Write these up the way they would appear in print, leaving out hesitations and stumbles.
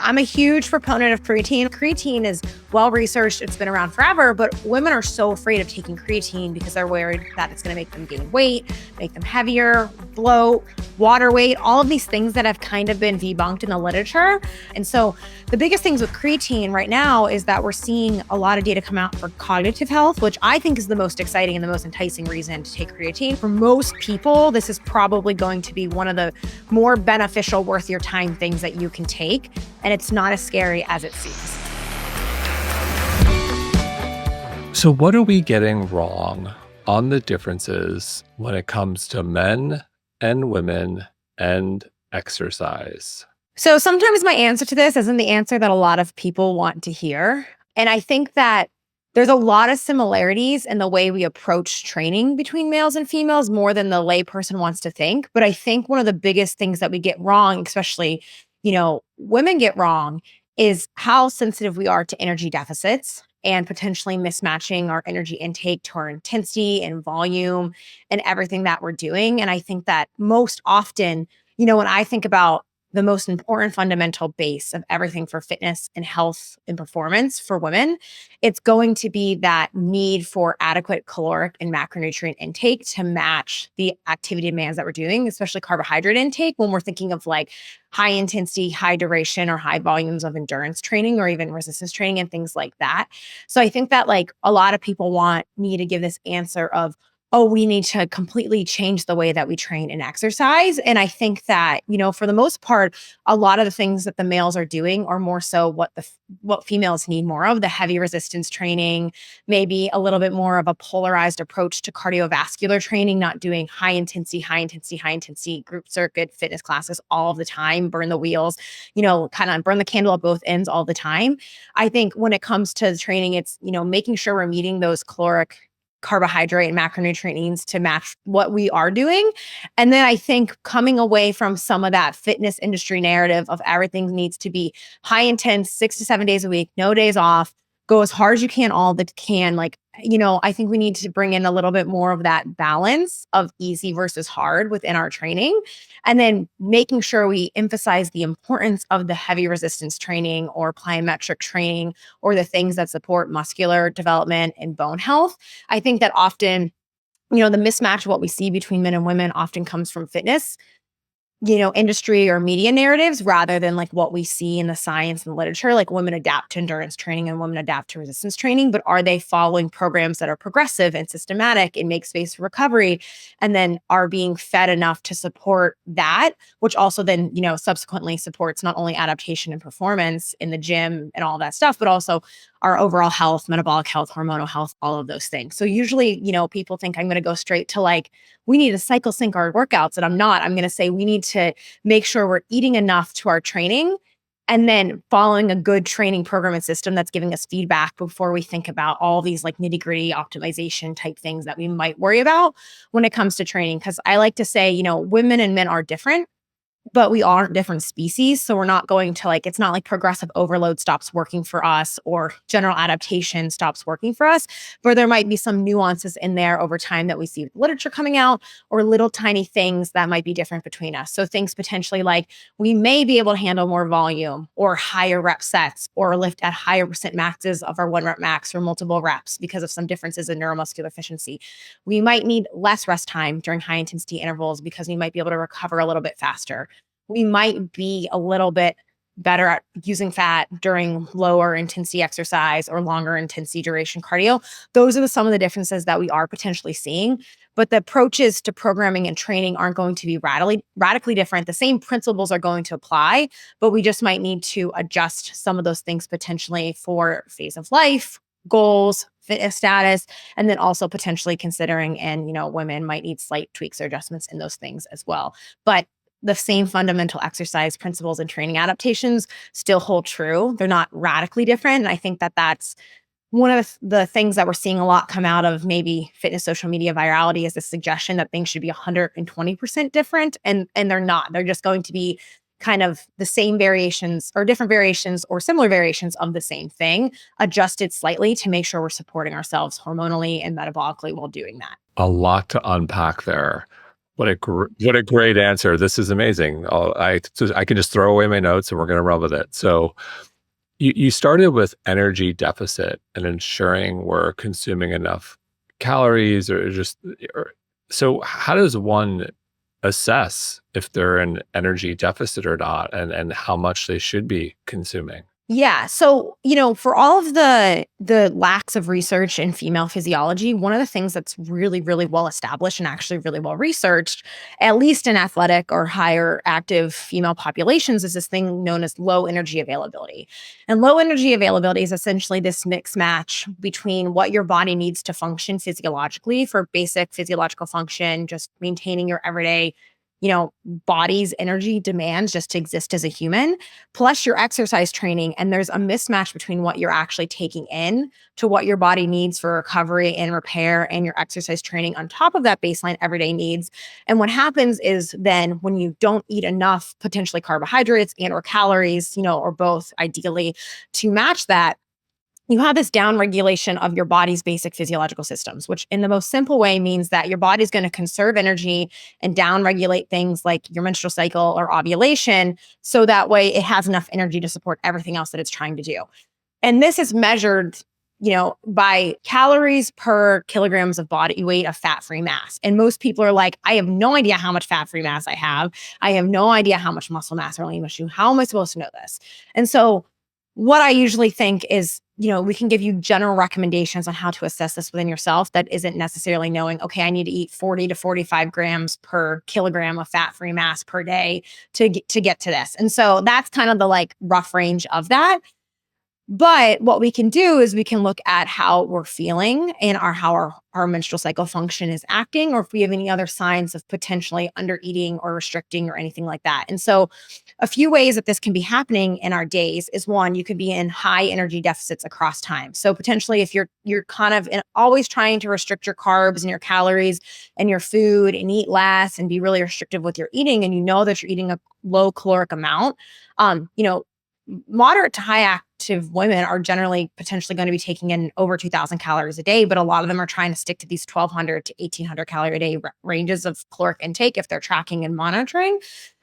I'm a huge proponent of creatine. Creatine is well-researched. It's been around forever, but women are so afraid of taking creatine because they're worried that it's going to make them gain weight, make them heavier, bloat, water weight, all of these things that have kind of been debunked in the literature. And so the biggest things with creatine right now is that we're seeing a lot of data come out for cognitive health, which I think is the most exciting and the most enticing reason to take creatine. For most people, this is probably going to be one of the more beneficial, worth your time things that you can take. And it's not as scary as it seems. So what are we getting wrong on the differences when it comes to men and women and exercise? So sometimes my answer to this isn't the answer that a lot of people want to hear. And I think that there's a lot of similarities in the way we approach training between males and females more than the layperson wants to think. But I think one of the biggest things that we get wrong, especially, women get wrong, is how sensitive we are to energy deficits and potentially mismatching our energy intake to our intensity and volume and everything that we're doing. And I think that most often, when I think about the most important fundamental base of everything for fitness and health and performance for women, it's going to be that need for adequate caloric and macronutrient intake to match the activity demands that we're doing, especially carbohydrate intake when we're thinking of like high intensity, high duration, or high volumes of endurance training or even resistance training and things like that. So I think that like a lot of people want me to give this answer of, oh, we need to completely change the way that we train and exercise. And I think that, for the most part, a lot of the things that the males are doing are more so what females need more of, the heavy resistance training, maybe a little bit more of a polarized approach to cardiovascular training, not doing high intensity group circuit fitness classes all of the time, burn the wheels, kind of burn the candle at both ends all the time. I think when it comes to training, it's, making sure we're meeting those caloric, carbohydrate and macronutrient needs to match what we are doing. And then I think coming away from some of that fitness industry narrative of everything needs to be high intense, 6 to 7 days a week, no days off, go as hard as you can, all that can. I think we need to bring in a little bit more of that balance of easy versus hard within our training. And then making sure we emphasize the importance of the heavy resistance training or plyometric training or the things that support muscular development and bone health. I think that often, the mismatch of what we see between men and women often comes from fitness, industry or media narratives rather than like what we see in the science and literature, like women adapt to endurance training and women adapt to resistance training, but are they following programs that are progressive and systematic and make space for recovery and then are being fed enough to support that, which also then, subsequently supports not only adaptation and performance in the gym and all that stuff, but also our overall health, metabolic health, hormonal health, all of those things. So usually, people think I'm going to go straight to like, we need to cycle sync our workouts. And I'm not. I'm going to say we need to make sure we're eating enough to our training and then following a good training program and system that's giving us feedback before we think about all these like nitty gritty optimization type things that we might worry about when it comes to training. Because I like to say, women and men are different, but we aren't different species. So we're not going to it's not like progressive overload stops working for us or general adaptation stops working for us, but there might be some nuances in there over time that we see with literature coming out or little tiny things that might be different between us. So things potentially like we may be able to handle more volume or higher rep sets or lift at higher percent maxes of our 1 rep max or multiple reps because of some differences in neuromuscular efficiency. We might need less rest time during high intensity intervals because we might be able to recover a little bit faster. We might be a little bit better at using fat during lower intensity exercise or longer intensity duration cardio. Those are some of the differences that we are potentially seeing. But the approaches to programming and training aren't going to be radically different. The same principles are going to apply, but we just might need to adjust some of those things potentially for phase of life, goals, fitness status, and then also potentially considering, and women might need slight tweaks or adjustments in those things as well. But the same fundamental exercise principles and training adaptations still hold true. They're not radically different. And I think that that's one of the things that we're seeing a lot come out of maybe fitness social media virality is the suggestion that things should be 120% different. And they're not. They're just going to be kind of the same variations or different variations or similar variations of the same thing, adjusted slightly to make sure we're supporting ourselves hormonally and metabolically while doing that. A lot to unpack there. What a great answer. This is amazing. I can just throw away my notes and we're going to run with it. So you started with energy deficit and ensuring we're consuming enough calories or so how does one assess if they're in energy deficit or not and how much they should be consuming? Yeah. So, for all of the lacks of research in female physiology, one of the things that's really, really well established and actually really well researched, at least in athletic or higher active female populations, is this thing known as low energy availability. And low energy availability is essentially this mix match between what your body needs to function physiologically for basic physiological function, just maintaining your everyday body's energy demands just to exist as a human, plus your exercise training. And there's a mismatch between what you're actually taking in to what your body needs for recovery and repair and your exercise training on top of that baseline everyday needs. And what happens is then when you don't eat enough potentially carbohydrates and or calories, or both ideally to match that, you have this down regulation of your body's basic physiological systems, which in the most simple way means that your body's going to conserve energy and down regulate things like your menstrual cycle or ovulation. So that way it has enough energy to support everything else that it's trying to do. And this is measured, by calories per kilograms of body weight of fat-free mass. And most people are like, I have no idea how much fat-free mass I have. I have no idea how much muscle mass or lean mass. How am I supposed to know this? And so what I usually think is, we can give you general recommendations on how to assess this within yourself. That isn't necessarily knowing, okay, I need to eat 40 to 45 grams per kilogram of fat-free mass per day to get to this. And so that's kind of the like rough range of that. But what we can do is we can look at how we're feeling and how our menstrual cycle function is acting, or if we have any other signs of potentially under eating or restricting or anything like that. And so a few ways that this can be happening in our days is one, you could be in high energy deficits across time. So potentially if you're kind of always trying to restrict your carbs and your calories and your food and eat less and be really restrictive with your eating, and that you're eating a low caloric amount, moderate to high active women are generally potentially going to be taking in over 2,000 calories a day, but a lot of them are trying to stick to these 1,200 to 1,800 calorie a day ranges of caloric intake if they're tracking and monitoring.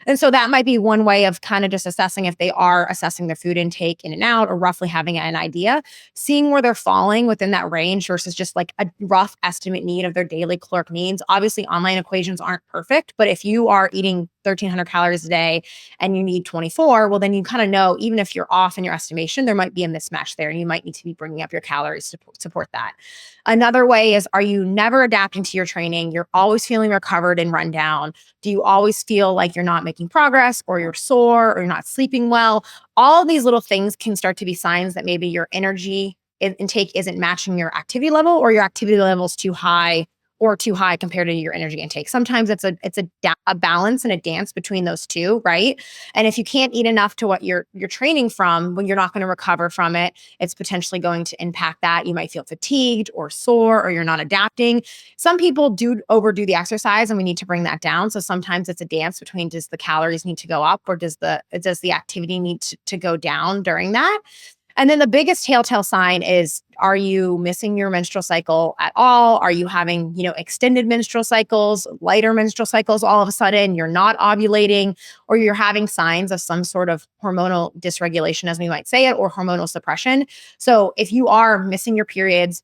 And so that might be one way of kind of just assessing if they are assessing their food intake in and out, or roughly having an idea, seeing where they're falling within that range versus just like a rough estimate need of their daily caloric needs. Obviously, online equations aren't perfect, but if you are eating 1,300 calories a day and you need 24, well, then you kind of know, even if you're off in your estimation, there might be a mismatch there and you might need to be bringing up your calories to support that. Another way is, are you never adapting to your training? You're always feeling recovered and run down. Do you always feel like you're not making progress, or you're sore, or you're not sleeping well? All of these little things can start to be signs that maybe your energy intake isn't matching your activity level, or your activity level is too high compared to your energy intake. Sometimes it's a balance and a dance between those two, right? And if you can't eat enough to what you're training from, when you're not going to recover from it, it's potentially going to impact that. You might feel fatigued or sore, or you're not adapting. Some people do overdo the exercise, and we need to bring that down. So sometimes it's a dance between, does the calories need to go up, or does the activity need to go down during that? And then the biggest telltale sign is, are you missing your menstrual cycle at all? Are you having, extended menstrual cycles, lighter menstrual cycles all of a sudden? You're not ovulating, or you're having signs of some sort of hormonal dysregulation, as we might say it, or hormonal suppression. So if you are missing your periods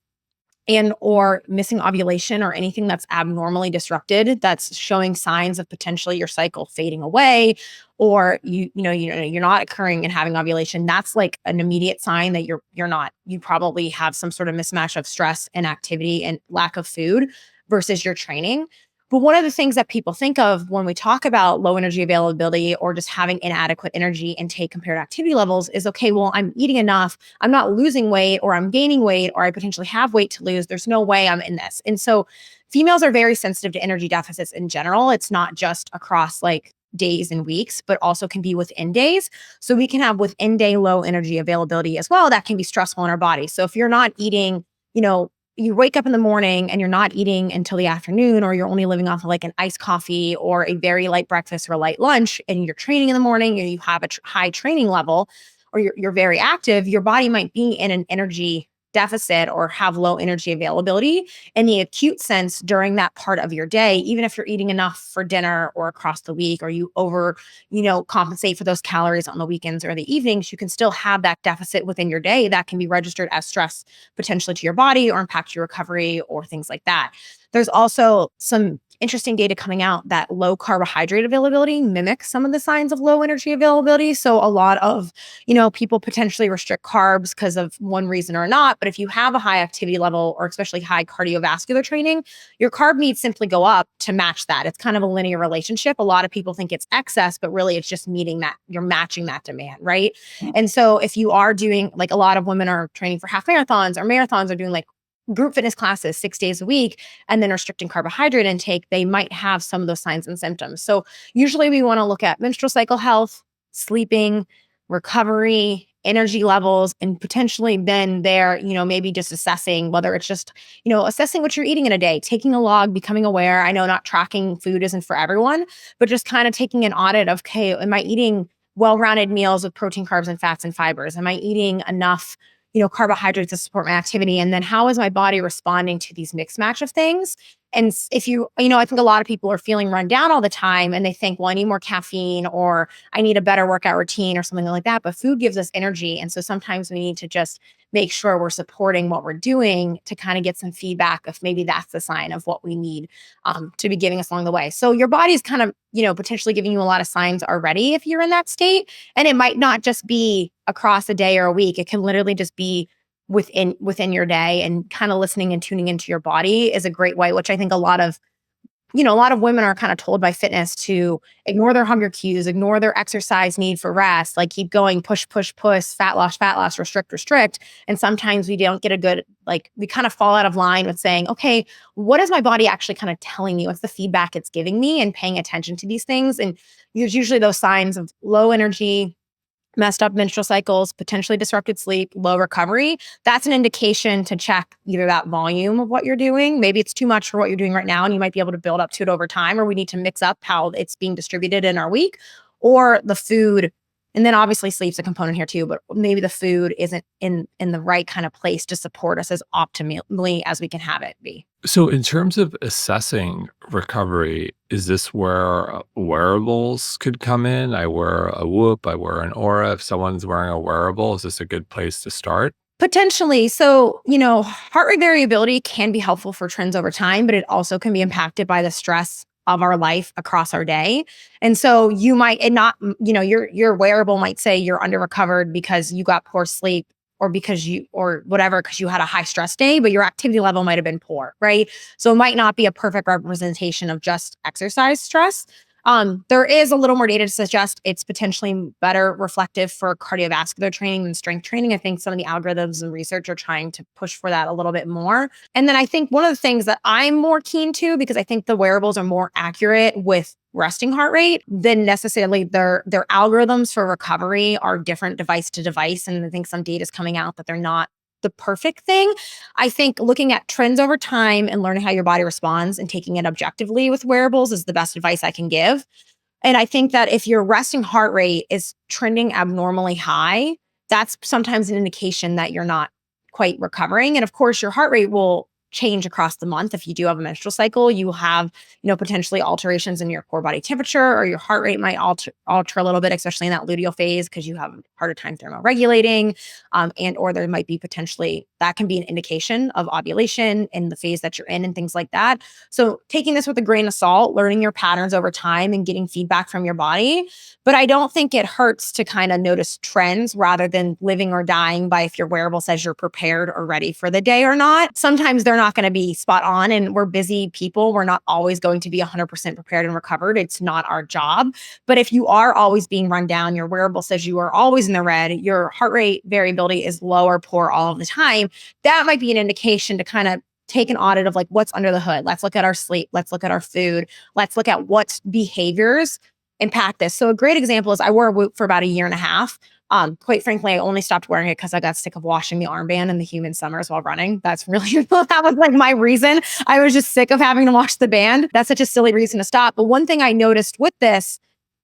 and or missing ovulation, or anything that's abnormally disrupted, that's showing signs of potentially your cycle fading away, or you're not occurring and having ovulation, that's like an immediate sign that you probably have some sort of mismatch of stress and activity and lack of food versus your training. But one of the things that people think of when we talk about low energy availability or just having inadequate energy intake compared to activity levels is, okay, well, I'm eating enough, I'm not losing weight, or I'm gaining weight, or I potentially have weight to lose. There's no way I'm in this. And so females are very sensitive to energy deficits in general. It's not just across like days and weeks, but also can be within days. So we can have within day low energy availability as well. That can be stressful in our body. So if you're not eating, you wake up in the morning and you're not eating until the afternoon, or you're only living off of like an iced coffee or a very light breakfast or a light lunch, and you're training in the morning, and you have a high training level, or you're very active, your body might be in an energy deficit or have low energy availability in the acute sense during that part of your day, even if you're eating enough for dinner or across the week, or you over, compensate for those calories on the weekends or the evenings, you can still have that deficit within your day that can be registered as stress potentially to your body or impact your recovery or things like that. There's also some interesting data coming out that low carbohydrate availability mimics some of the signs of low energy availability. So a lot of, people potentially restrict carbs because of one reason or not. But if you have a high activity level or especially high cardiovascular training, your carb needs simply go up to match that. It's kind of a linear relationship. A lot of people think it's excess, but really it's just meeting that, you're matching that demand, right? And so if you are doing, like, a lot of women are training for half marathons or marathons, are doing like group fitness classes 6 days a week and then restricting carbohydrate intake, they might have some of those signs and symptoms. So usually we want to look at menstrual cycle health, sleeping, recovery, energy levels, and potentially then maybe just assessing whether it's just, assessing what you're eating in a day, taking a log, becoming aware. I know not tracking food isn't for everyone, but just kind of taking an audit of, okay, am I eating well-rounded meals with protein, carbs, and fats and fibers? Am I eating enough carbohydrates to support my activity? And then how is my body responding to these mixed match of things? And if I think a lot of people are feeling run down all the time and they think, well, I need more caffeine or I need a better workout routine or something like that. But food gives us energy. And so sometimes we need to just make sure we're supporting what we're doing to kind of get some feedback if maybe that's the sign of what we need to be giving us along the way. So your body's kind of, potentially giving you a lot of signs already if you're in that state. And it might not just be across a day or a week. It can literally just be within your day, and kind of listening and tuning into your body is a great way, which I think a lot of women are kind of told by fitness to ignore their hunger cues, ignore their exercise need for rest, like keep going, push, fat loss, restrict. And sometimes we don't get a good, we kind of fall out of line with saying, okay, what is my body actually kind of telling me? What's the feedback it's giving me? And paying attention to these things. And there's usually those signs of low energy, messed up menstrual cycles, potentially disrupted sleep, low recovery. That's an indication to check either that volume of what you're doing. Maybe it's too much for what you're doing right now and you might be able to build up to it over time, or we need to mix up how it's being distributed in our week, or the food. And then obviously sleep's a component here too, but maybe the food isn't in the right kind of place to support us as optimally as we can have it be. So, in terms of assessing recovery, is this where wearables could come in? I wear a Whoop, I wear an Aura. If someone's wearing a wearable, is this a good place to start? Potentially. So, heart rate variability can be helpful for trends over time, but it also can be impacted by the stress of our life across our day. And so you might, and not, your wearable might say you're under recovered because you got poor sleep or because because you had a high stress day, but your activity level might have been poor, right? So it might not be a perfect representation of just exercise stress. There is a little more data to suggest it's potentially better reflective for cardiovascular training than strength training. I think some of the algorithms and research are trying to push for that a little bit more. And then I think one of the things that I'm more keen to, because I think the wearables are more accurate with resting heart rate than necessarily their algorithms for recovery are different device to device. And I think some data is coming out that they're not the perfect thing. I think looking at trends over time and learning how your body responds and taking it objectively with wearables is the best advice I can give. And I think that if your resting heart rate is trending abnormally high, that's sometimes an indication that you're not quite recovering. And of course, your heart rate will change across the month. If you do have a menstrual cycle, you will have, potentially alterations in your core body temperature, or your heart rate might alter a little bit, especially in that luteal phase, because you have a harder time thermoregulating. And or there might be potentially, that can be an indication of ovulation in the phase that you're in and things like that. So taking this with a grain of salt, learning your patterns over time and getting feedback from your body. But I don't think it hurts to kind of notice trends rather than living or dying by if your wearable says you're prepared or ready for the day or not. Sometimes they're not going to be spot on, and we're busy people. We're not always going to be 100% prepared and recovered. It's not our job. But if you are always being run down, your wearable says you are always in the red, your heart rate variability is low or poor all of the time, that might be an indication to kind of take an audit of what's under the hood. Let's look at our sleep. Let's look at our food. Let's look at what behaviors impact this. So a great example is I wore a Whoop for about a year and a half. Quite frankly, I only stopped wearing it because I got sick of washing the armband in the humid summers while running. That's really, that was my reason. I was just sick of having to wash the band. That's such a silly reason to stop. But one thing I noticed with this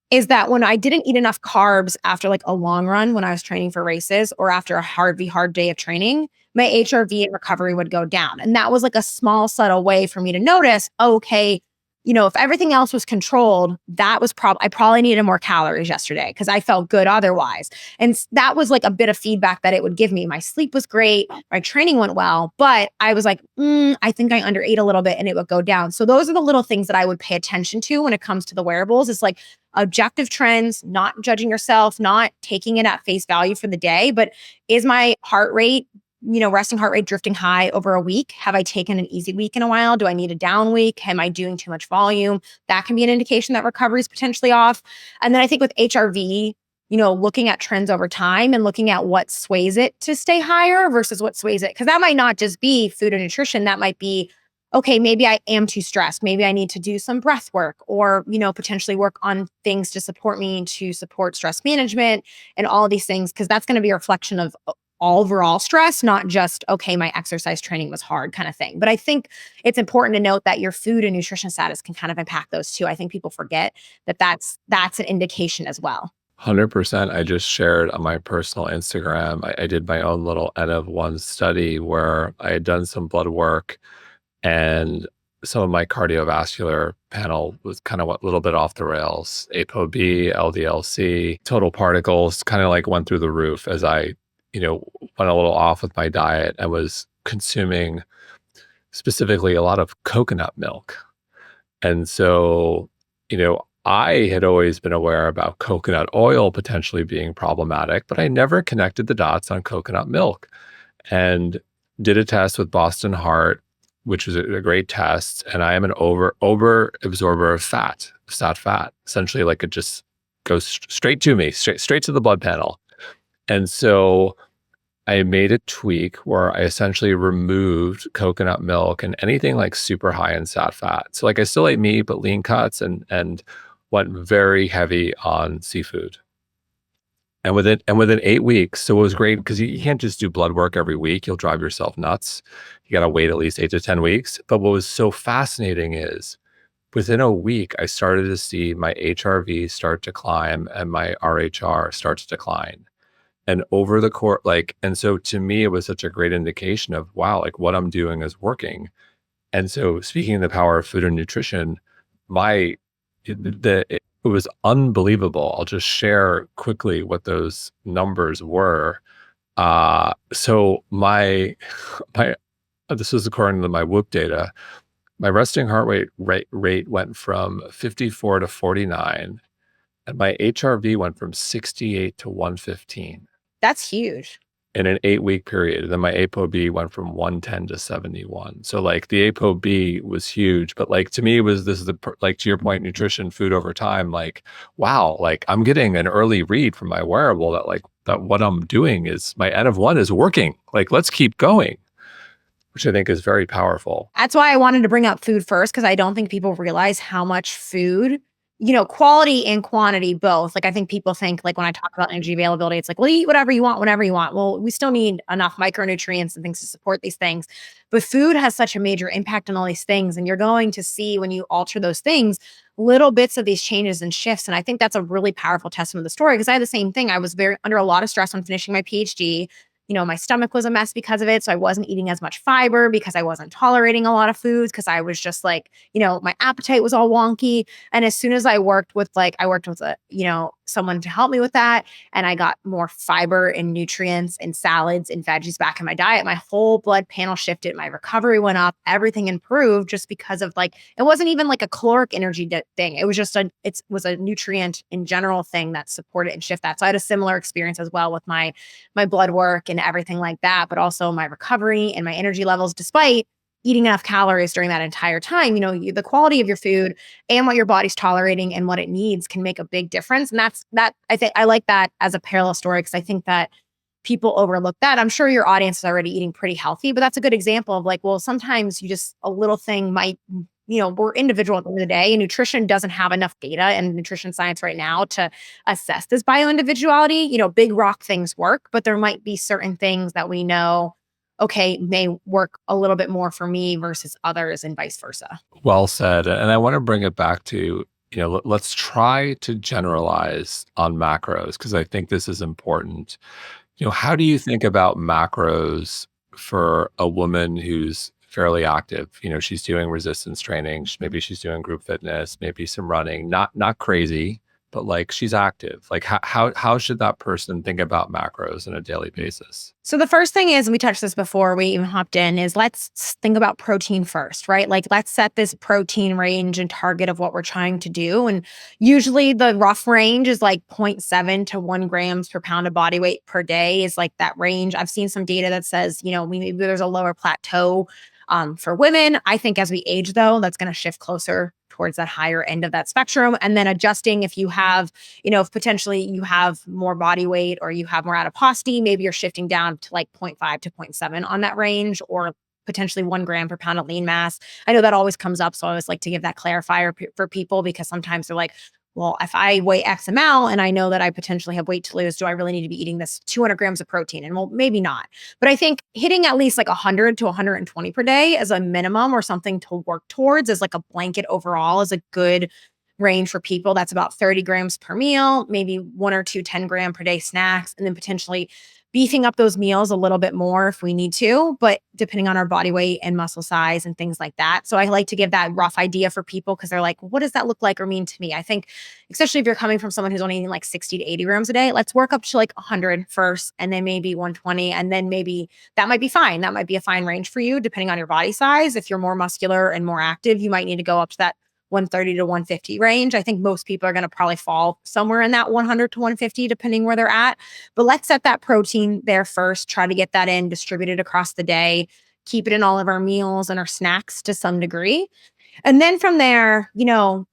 is that when I didn't eat enough carbs after like a long run when I was training for races or after a hard day of training, my HRV and recovery would go down. And that was like a small, subtle way for me to notice, okay, if everything else was controlled, that was I probably needed more calories yesterday because I felt good otherwise. And that was like a bit of feedback that it would give me. My sleep was great, my training went well, but I was like, I think I underate a little bit and it would go down. So those are the little things that I would pay attention to when it comes to the wearables. It's like objective trends, not judging yourself, not taking it at face value for the day, but is my heart rate, resting heart rate drifting high over a week? Have I taken an easy week in a while? Do I need a down week? Am I doing too much volume? That can be an indication that recovery is potentially off. And then I think with HRV, looking at trends over time and looking at what sways it to stay higher versus what sways it. Because that might not just be food and nutrition. That might be, okay, maybe I am too stressed. Maybe I need to do some breath work or, potentially work on things to support me to support stress management and all of these things. Because that's going to be a reflection of overall stress, not just, okay, my exercise training was hard kind of thing. But I think it's important to note that your food and nutrition status can kind of impact those too. I think people forget that that's an indication as well. 100%. I just shared on my personal Instagram. I did my own little N of one study where I had done some blood work and some of my cardiovascular panel was kind of a little bit off the rails. ApoB, LDL-C, total particles kind of like went through the roof as I went a little off with my diet and was consuming specifically a lot of coconut milk. And so, I had always been aware about coconut oil potentially being problematic, but I never connected the dots on coconut milk and did a test with Boston Heart, which was a great test. And I am an over absorber of fat, sat fat. Essentially, like it just goes straight to me, straight to the blood panel. And so I made a tweak where I essentially removed coconut milk and anything like super high in sat fat. So like I still ate meat, but lean cuts and went very heavy on seafood. And within 8 weeks, so it was great because you can't just do blood work every week. You'll drive yourself nuts. You got to wait at least 8 to 10 weeks. But what was so fascinating is within a week, I started to see my HRV start to climb and my RHR start to decline. And over the course, and so to me, it was such a great indication of, wow, like what I'm doing is working. And so speaking of the power of food and nutrition, it was unbelievable. I'll just share quickly what those numbers were. So this was according to my Whoop data, my resting heart rate went from 54 to 49, and my HRV went from 68 to 115. That's huge. In an 8-week period. And then my ApoB went from 110 to 71. So like the ApoB was huge, but like to me this is like to your point, nutrition, food over time, like, wow, like I'm getting an early read from my wearable that what I'm doing is my N of one is working. Like, let's keep going, which I think is very powerful. That's why I wanted to bring up food first, because I don't think people realize how much food, quality and quantity both. Like I think people think like when I talk about energy availability, it's like, well, eat whatever you want, whenever you want. Well, we still need enough micronutrients and things to support these things. But food has such a major impact on all these things. And you're going to see when you alter those things, little bits of these changes and shifts. And I think that's a really powerful testament of the story, because I had the same thing. I was under a lot of stress when finishing my PhD. My stomach was a mess because of it. So I wasn't eating as much fiber because I wasn't tolerating a lot of foods, because I was just like, my appetite was all wonky. And as soon as I worked with someone to help me with that, and I got more fiber and nutrients and salads and veggies back in my diet, my whole blood panel shifted. My recovery went up, everything improved, just because of it wasn't even like a caloric energy thing. It was just it was a nutrient in general thing that supported and shift that. So I had a similar experience as well with my blood work and everything like that, but also my recovery and my energy levels, despite eating enough calories during that entire time. The quality of your food and what your body's tolerating and what it needs can make a big difference. And I think I like that as a parallel story, because I think that people overlook that. I'm sure your audience is already eating pretty healthy, but that's a good example of well, sometimes a little thing might, we're individual at the end of the day, and nutrition doesn't have enough data and nutrition science right now to assess this bio-individuality. Big rock things work, but there might be certain things that we know, okay, may work a little bit more for me versus others, and vice versa. Well said. And I want to bring it back to let's try to generalize on macros because I think this is important. How do you think about macros for a woman who's fairly active? She's doing resistance training, maybe she's doing group fitness, maybe some running, not crazy, but like she's active. Like how should that person think about macros on a daily basis? So the first thing is, and we touched this before we even hopped in, is think about protein first, right? Like let's set this protein range and target of what we're trying to do. And usually the rough range is like zero point 0.7 to 1 grams per pound of body weight per day is like that range. I've seen some data that says, maybe there's a lower plateau for women. I think as we age though, that's going to shift closer towards that higher end of that spectrum. And then adjusting if you have if potentially you have more body weight or you have more adiposity, maybe you're shifting down to like 0.5 to zero point 0.7 on that range, or potentially 1 gram per pound of lean mass. I know that always comes up. So I always like to give that clarifier for people because sometimes they're like, well, if I weigh X amount and I know that I potentially have weight to lose, do I really need to be eating this 200 grams of protein? And well, maybe not. But I think hitting at least like 100 to 120 per day as a minimum or something to work towards as like a blanket overall is a good range for people. That's about 30 grams per meal, maybe one or two 10-gram per day snacks, and then potentially beefing up those meals a little bit more if we need to, but depending on our body weight and muscle size and things like that. So I like to give that rough idea for people because they're like, what does that look like or mean to me? I think, especially if you're coming from someone who's only eating like 60 to 80 grams a day, let's work up to like 100 first and then maybe 120. And then maybe that might be fine. That might be a fine range for you depending on your body size. If you're more muscular and more active, you might need to go up to that 130 to 150 range. I think most people are going to probably fall somewhere in that 100 to 150, depending where they're at. But let's set that protein there first, try to get that in, distributed across the day, keep it in all of our meals and our snacks to some degree. And then from there,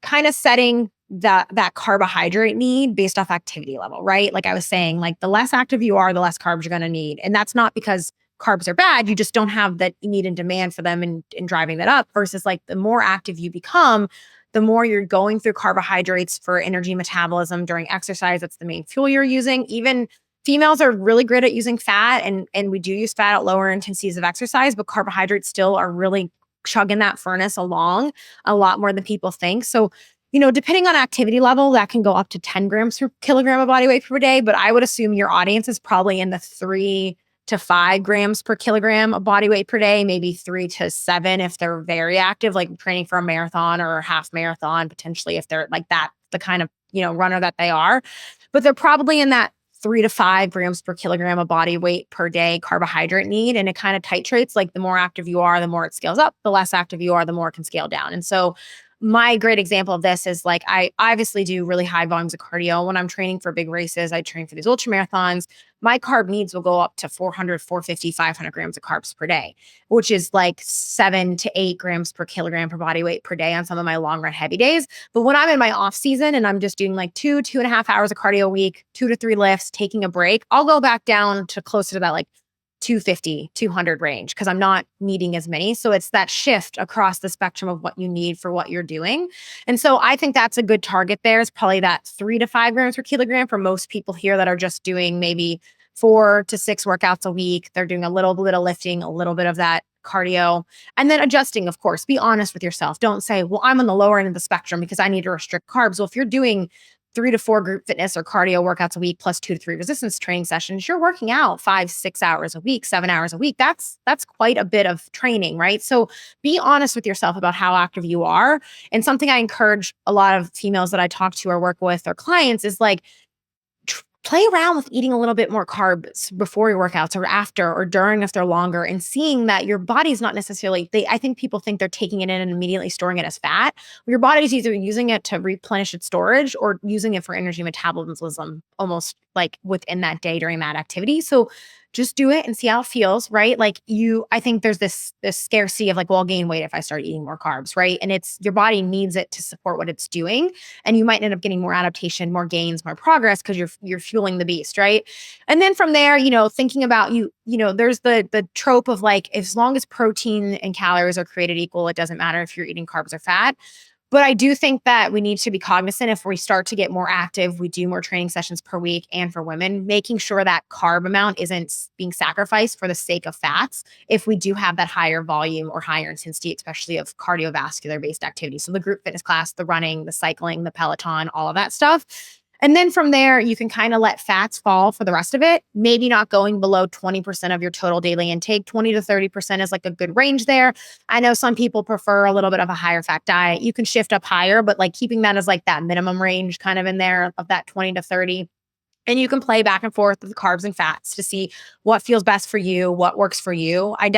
kind of setting that carbohydrate need based off activity level, right? Like I was saying, like the less active you are, the less carbs you're going to need. And that's not because carbs are bad. You just don't have that need and demand for them and driving that up versus like the more active you become, the more you're going through carbohydrates for energy metabolism during exercise. That's the main fuel you're using. Even females are really great at using fat and we do use fat at lower intensities of exercise, but carbohydrates still are really chugging that furnace along a lot more than people think. So, depending on activity level, that can go up to 10 grams per kilogram of body weight per day. But I would assume your audience is probably in the 3 to 5 grams per kilogram of body weight per day, maybe 3 to 7 if they're very active, like training for a marathon or a half marathon, potentially if they're like that, the kind of, runner that they are. But they're probably in that 3 to 5 grams per kilogram of body weight per day carbohydrate need. And it kind of titrates, like the more active you are, the more it scales up, the less active you are, the more it can scale down. And so my great example of this is like, I obviously do really high volumes of cardio. When I'm training for big races, I train for these ultra marathons. My carb needs will go up to 400, 450, 500 grams of carbs per day, which is like 7 to 8 grams per kilogram per body weight per day on some of my long run heavy days. But when I'm in my off season and I'm just doing like 2.5 hours of cardio a week, 2 to 3 lifts, taking a break, I'll go back down to closer to that like 250, 200 range because I'm not needing as many. So it's that shift across the spectrum of what you need for what you're doing. And so I think that's a good target there is probably that 3 to 5 grams per kilogram for most people here that are just doing maybe 4 to 6 workouts a week. They're doing a little bit of lifting, a little bit of that cardio, and then adjusting, of course. Be honest with yourself. Don't say, well, I'm on the lower end of the spectrum because I need to restrict carbs. Well, if you're doing 3 to 4 group fitness or cardio workouts a week plus 2 to 3 resistance training sessions, you're working out 5, 6 hours a week, 7 hours a week. That's quite a bit of training, right? So be honest with yourself about how active you are. And something I encourage a lot of females that I talk to or work with or clients is like, play around with eating a little bit more carbs before your workouts or after or during if they're longer and seeing that your body's not necessarily, I think people think they're taking it in and immediately storing it as fat. Your body's either using it to replenish its storage or using it for energy metabolism almost like within that day during that activity. So just do it and see how it feels, right? Like I think there's this scarcity of like, well, I'll gain weight if I start eating more carbs, right? And it's your body needs it to support what it's doing. And you might end up getting more adaptation, more gains, more progress because you're fueling the beast, right? And then from there, thinking about there's the trope of like, as long as protein and calories are created equal, it doesn't matter if you're eating carbs or fat. But I do think that we need to be cognizant if we start to get more active, we do more training sessions per week, and for women, making sure that carb amount isn't being sacrificed for the sake of fats if we do have that higher volume or higher intensity, especially of cardiovascular based activity. So the group fitness class, the running, the cycling, the Peloton, all of that stuff. And then from there, you can kind of let fats fall for the rest of it, maybe not going below 20% of your total daily intake. 20 to 30% is like a good range there. I know some people prefer a little bit of a higher fat diet. You can shift up higher, but like keeping that as like that minimum range kind of in there of that 20 to 30. And you can play back and forth with the carbs and fats to see what feels best for you, what works for you. I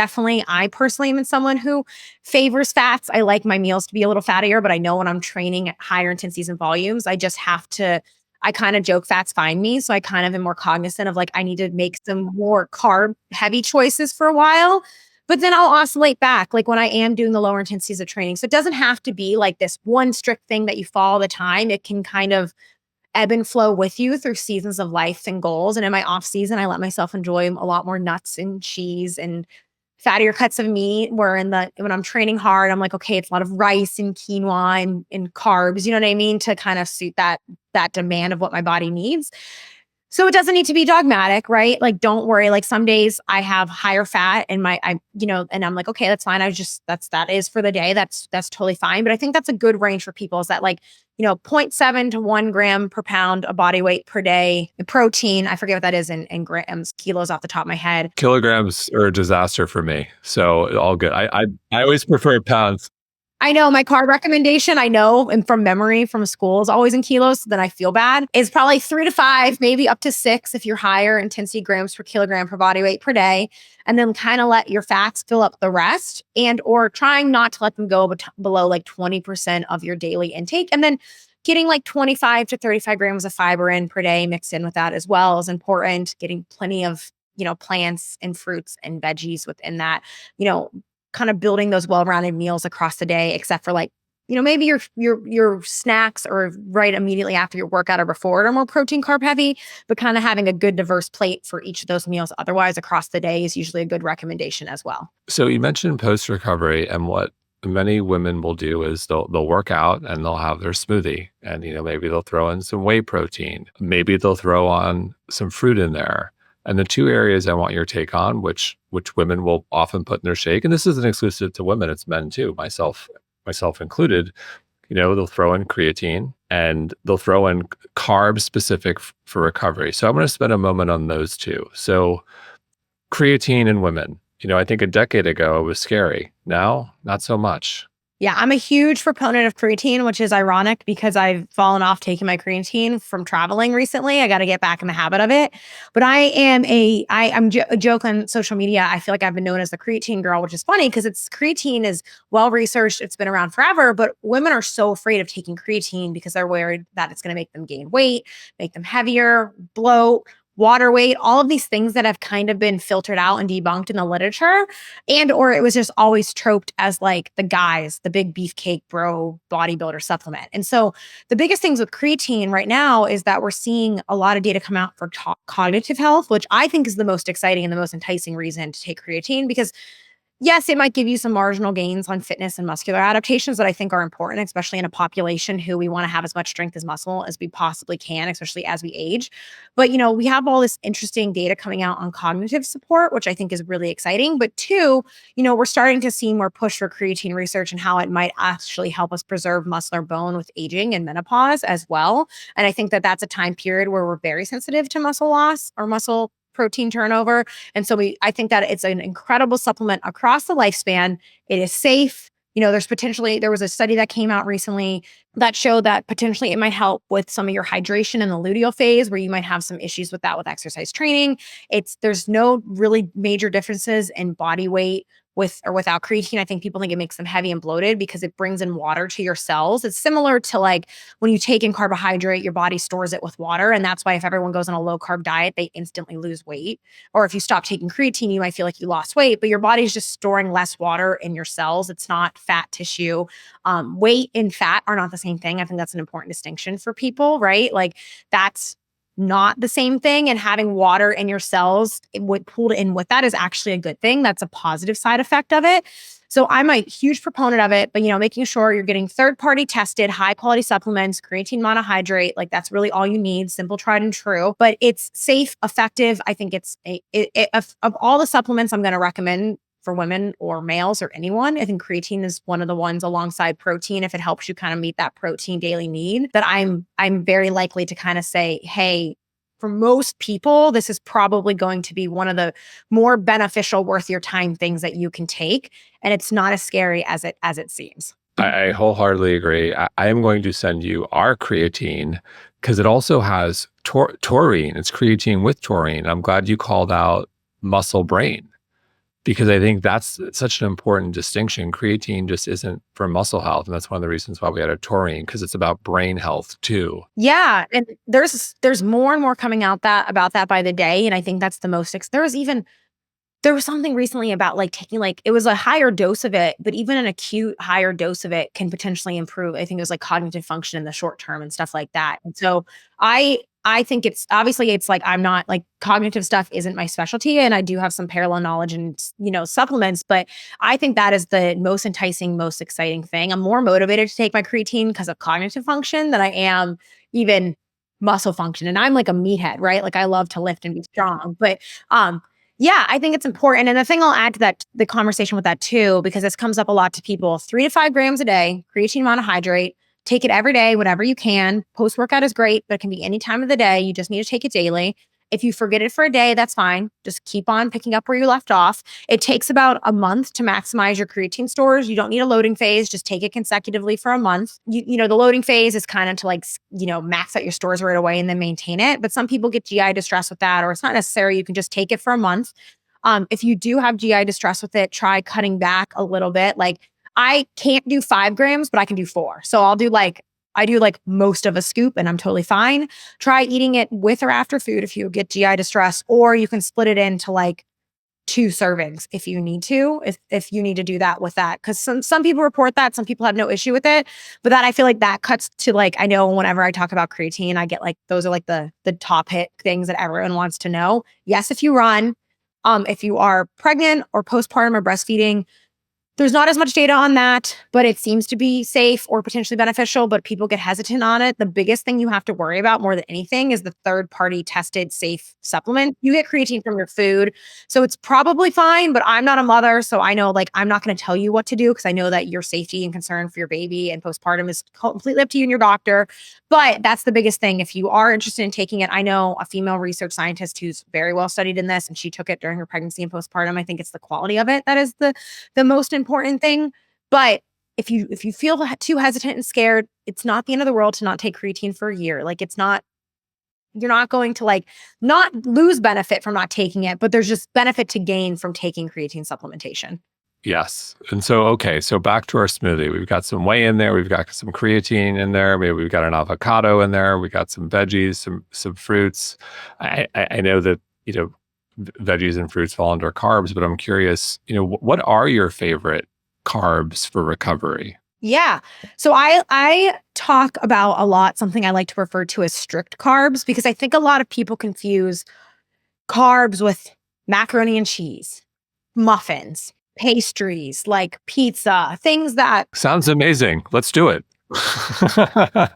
personally am someone who favors fats. I like my meals to be a little fattier, but I know when I'm training at higher intensities and volumes, I just have to, I kind of joke fats find me. So I kind of am more cognizant of like, I need to make some more carb heavy choices for a while. But then I'll oscillate back, like when I am doing the lower intensities of training. So it doesn't have to be like this one strict thing that you follow all the time. It can kind of ebb and flow with you through seasons of life and goals. And in my off season, I let myself enjoy a lot more nuts and cheese and fattier cuts of meat. Where when I'm training hard, I'm like, okay, it's a lot of rice and quinoa and carbs, you know what I mean? To kind of suit that demand of what my body needs. So it doesn't need to be dogmatic, right? Like, don't worry. Like some days I have higher fat and and I'm like, okay, that's fine. That is for the day. That's totally fine. But I think that's a good range for people is that like, zero point 0.7 to 1 gram per pound of body weight per day. The protein, I forget what that is in grams, kilos off the top of my head. Kilograms are a disaster for me. So all good. I always prefer pounds. I know my carb recommendation, I know, and from memory from school is always in kilos, so then I feel bad. It's probably 3 to 5, maybe up to 6 if you're higher intensity grams per kilogram per body weight per day. And then kind of let your fats fill up the rest and or trying not to let them go below like 20% of your daily intake. And then getting like 25 to 35 grams of fiber in per day mixed in with that as well is important. Getting plenty of, plants and fruits and veggies within that, you know, kind of building those well-rounded meals across the day, except for like, maybe your snacks or right immediately after your workout or before it are more protein carb heavy, but kind of having a good diverse plate for each of those meals. Otherwise, across the day is usually a good recommendation as well. So you mentioned post recovery, and what many women will do is they'll work out and they'll have their smoothie, and maybe they'll throw in some whey protein, maybe they'll throw on some fruit in there. And the two areas I want your take on, which women will often put in their shake, and this isn't exclusive to women, it's men too, myself included. They'll throw in creatine and they'll throw in carbs specific for recovery. So I'm going to spend a moment on those two. So creatine in women, I think a decade ago it was scary. Now, not so much. Yeah, I'm a huge proponent of creatine, which is ironic because I've fallen off taking my creatine from traveling recently. I got to get back in the habit of it. But I'm a joke on social media. I feel like I've been known as the creatine girl, which is funny because creatine is well researched. It's been around forever, but women are so afraid of taking creatine because they're worried that it's going to make them gain weight, make them heavier, bloat, water weight, all of these things that have kind of been filtered out and debunked in the literature. And or it was just always troped as like the big beefcake bro bodybuilder supplement. And so the biggest things with creatine right now is that we're seeing a lot of data come out for cognitive health, which I think is the most exciting and the most enticing reason to take creatine because yes, it might give you some marginal gains on fitness and muscular adaptations that I think are important, especially in a population who we want to have as much strength as muscle as we possibly can, especially as we age. But, we have all this interesting data coming out on cognitive support, which I think is really exciting. But two, we're starting to see more push for creatine research and how it might actually help us preserve muscle or bone with aging and menopause as well. And I think that that's a time period where we're very sensitive to muscle loss or muscle protein turnover. And so I think that it's an incredible supplement across the lifespan. It is safe. There was a study that came out recently that showed that potentially it might help with some of your hydration in the luteal phase where you might have some issues with that with exercise training. There's no really major differences in body weight with or without creatine. I think people think it makes them heavy and bloated because it brings in water to your cells. It's similar to like when you take in carbohydrate, your body stores it with water. And that's why if everyone goes on a low carb diet, they instantly lose weight. Or if you stop taking creatine, you might feel like you lost weight, but your body's just storing less water in your cells. It's not fat tissue. Weight and fat are not the same thing. I think that's an important distinction for people, right? Like that's not the same thing. And having water in your cells, what pulled in with that is actually a good thing. That's a positive side effect of it. So I'm a huge proponent of it, but making sure you're getting third-party tested, high-quality supplements, creatine monohydrate, like that's really all you need, simple, tried and true. But it's safe, effective. I think it's of all the supplements I'm going to recommend for women or males or anyone, I think creatine is one of the ones alongside protein. If it helps you kind of meet that protein daily need, that I'm very likely to kind of say, hey, for most people, this is probably going to be one of the more beneficial, worth your time things that you can take, and it's not as scary as it seems. I wholeheartedly agree. I am going to send you our creatine because it also has taurine. It's creatine with taurine. I'm glad you called out muscle brain because I think that's such an important distinction. Creatine just isn't for muscle health. And that's one of the reasons why we added taurine, because it's about brain health too. Yeah. And there's more and more coming out about that by the day. And I think that's the most, there was something recently about like taking it was a higher dose of it, but even an acute higher dose of it can potentially improve. I think it was like cognitive function in the short term and stuff like that. And so I think it's obviously it's like I'm not like cognitive stuff isn't my specialty, and I do have some parallel knowledge and supplements, but I think that is the most enticing, most exciting thing. I'm more motivated to take my creatine because of cognitive function than I am even muscle function. And I'm like a meathead, right? Like I love to lift and be strong, but yeah, I think it's important. And the thing I'll add to that, the conversation with that too, because this comes up a lot to people, 3 to 5 grams a day, creatine monohydrate, take it every day, whenever you can. Post-workout is great, but it can be any time of the day. You just need to take it daily. If you forget it for a day, that's fine. Just keep on picking up where you left off. It takes about a month to maximize your creatine stores. You don't need a loading phase. Just take it consecutively for a month. The loading phase is kind of to max out your stores right away and then maintain it. But some people get GI distress with that, or it's not necessary. You can just take it for a month. If you do have GI distress with it, try cutting back a little bit. Like I can't do 5 grams, but I can do 4. So I do most of a scoop and I'm totally fine. Try eating it with or after food if you get GI distress, or you can split it into 2 servings if you need to, if you need to do that with that. Cause some people report that, some people have no issue with it, but that I feel like that cuts to I know whenever I talk about creatine, I get those are the top hit things that everyone wants to know. Yes, if you run, if you are pregnant or postpartum or breastfeeding, there's not as much data on that, but it seems to be safe or potentially beneficial, but people get hesitant on it. The biggest thing you have to worry about more than anything is the third-party tested safe supplement. You get creatine from your food, so it's probably fine, but I'm not a mother, so I know I'm not going to tell you what to do because I know that your safety and concern for your baby and postpartum is completely up to you and your doctor. But that's the biggest thing. If you are interested in taking it, I know a female research scientist who's very well studied in this, and she took it during her pregnancy and postpartum. I think it's the quality of it that is the most important thing. But if you feel too hesitant and scared, it's not the end of the world to not take creatine for a year. It's not, you're not going to not lose benefit from not taking it, but there's just benefit to gain from taking creatine supplementation. Yes. And so, okay, so back to our smoothie. We've got some whey in there. We've got some creatine in there. Maybe we've got an avocado in there. We got some veggies, some fruits. I know that, veggies and fruits fall under carbs, but I'm curious, what are your favorite carbs for recovery? Yeah. So I talk about a lot something I like to refer to as strict carbs, because I think a lot of people confuse carbs with macaroni and cheese, muffins, pastries, like pizza, things that. Sounds amazing. Let's do it. But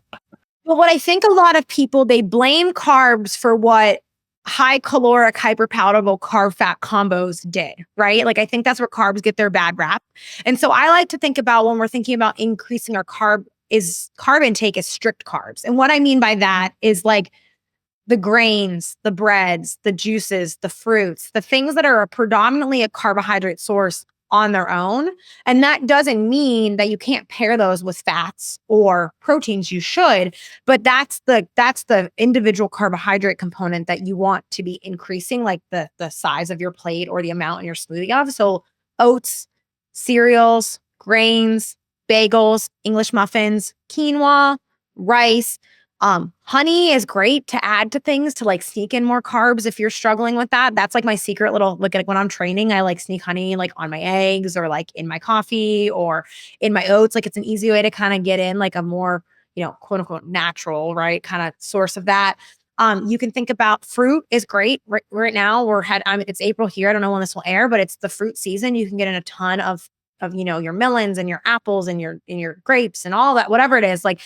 what I think a lot of people, they blame carbs for what high caloric, hyperpalatable carb fat combos did, right? I think that's where carbs get their bad rap. And so I like to think about when we're thinking about increasing our carb intake is strict carbs. And what I mean by that is the grains, the breads, the juices, the fruits, the things that are predominantly a carbohydrate source on their own. And that doesn't mean that you can't pair those with fats or proteins. You should, but that's the individual carbohydrate component that you want to be increasing, the size of your plate or the amount in your smoothie of. So oats, cereals, grains, bagels, English muffins, quinoa, rice. Honey is great to add to things to sneak in more carbs if you're struggling with that. That's my secret little when I'm training, I sneak honey on my eggs or in my coffee or in my oats. It's an easy way to kind of get in a more, quote unquote natural, right, kind of source of that. You can think about fruit is great. Right now it's April here. I don't know when this will air, but it's the fruit season. You can get in a ton of your melons and your apples and your grapes and all that, whatever it is. Like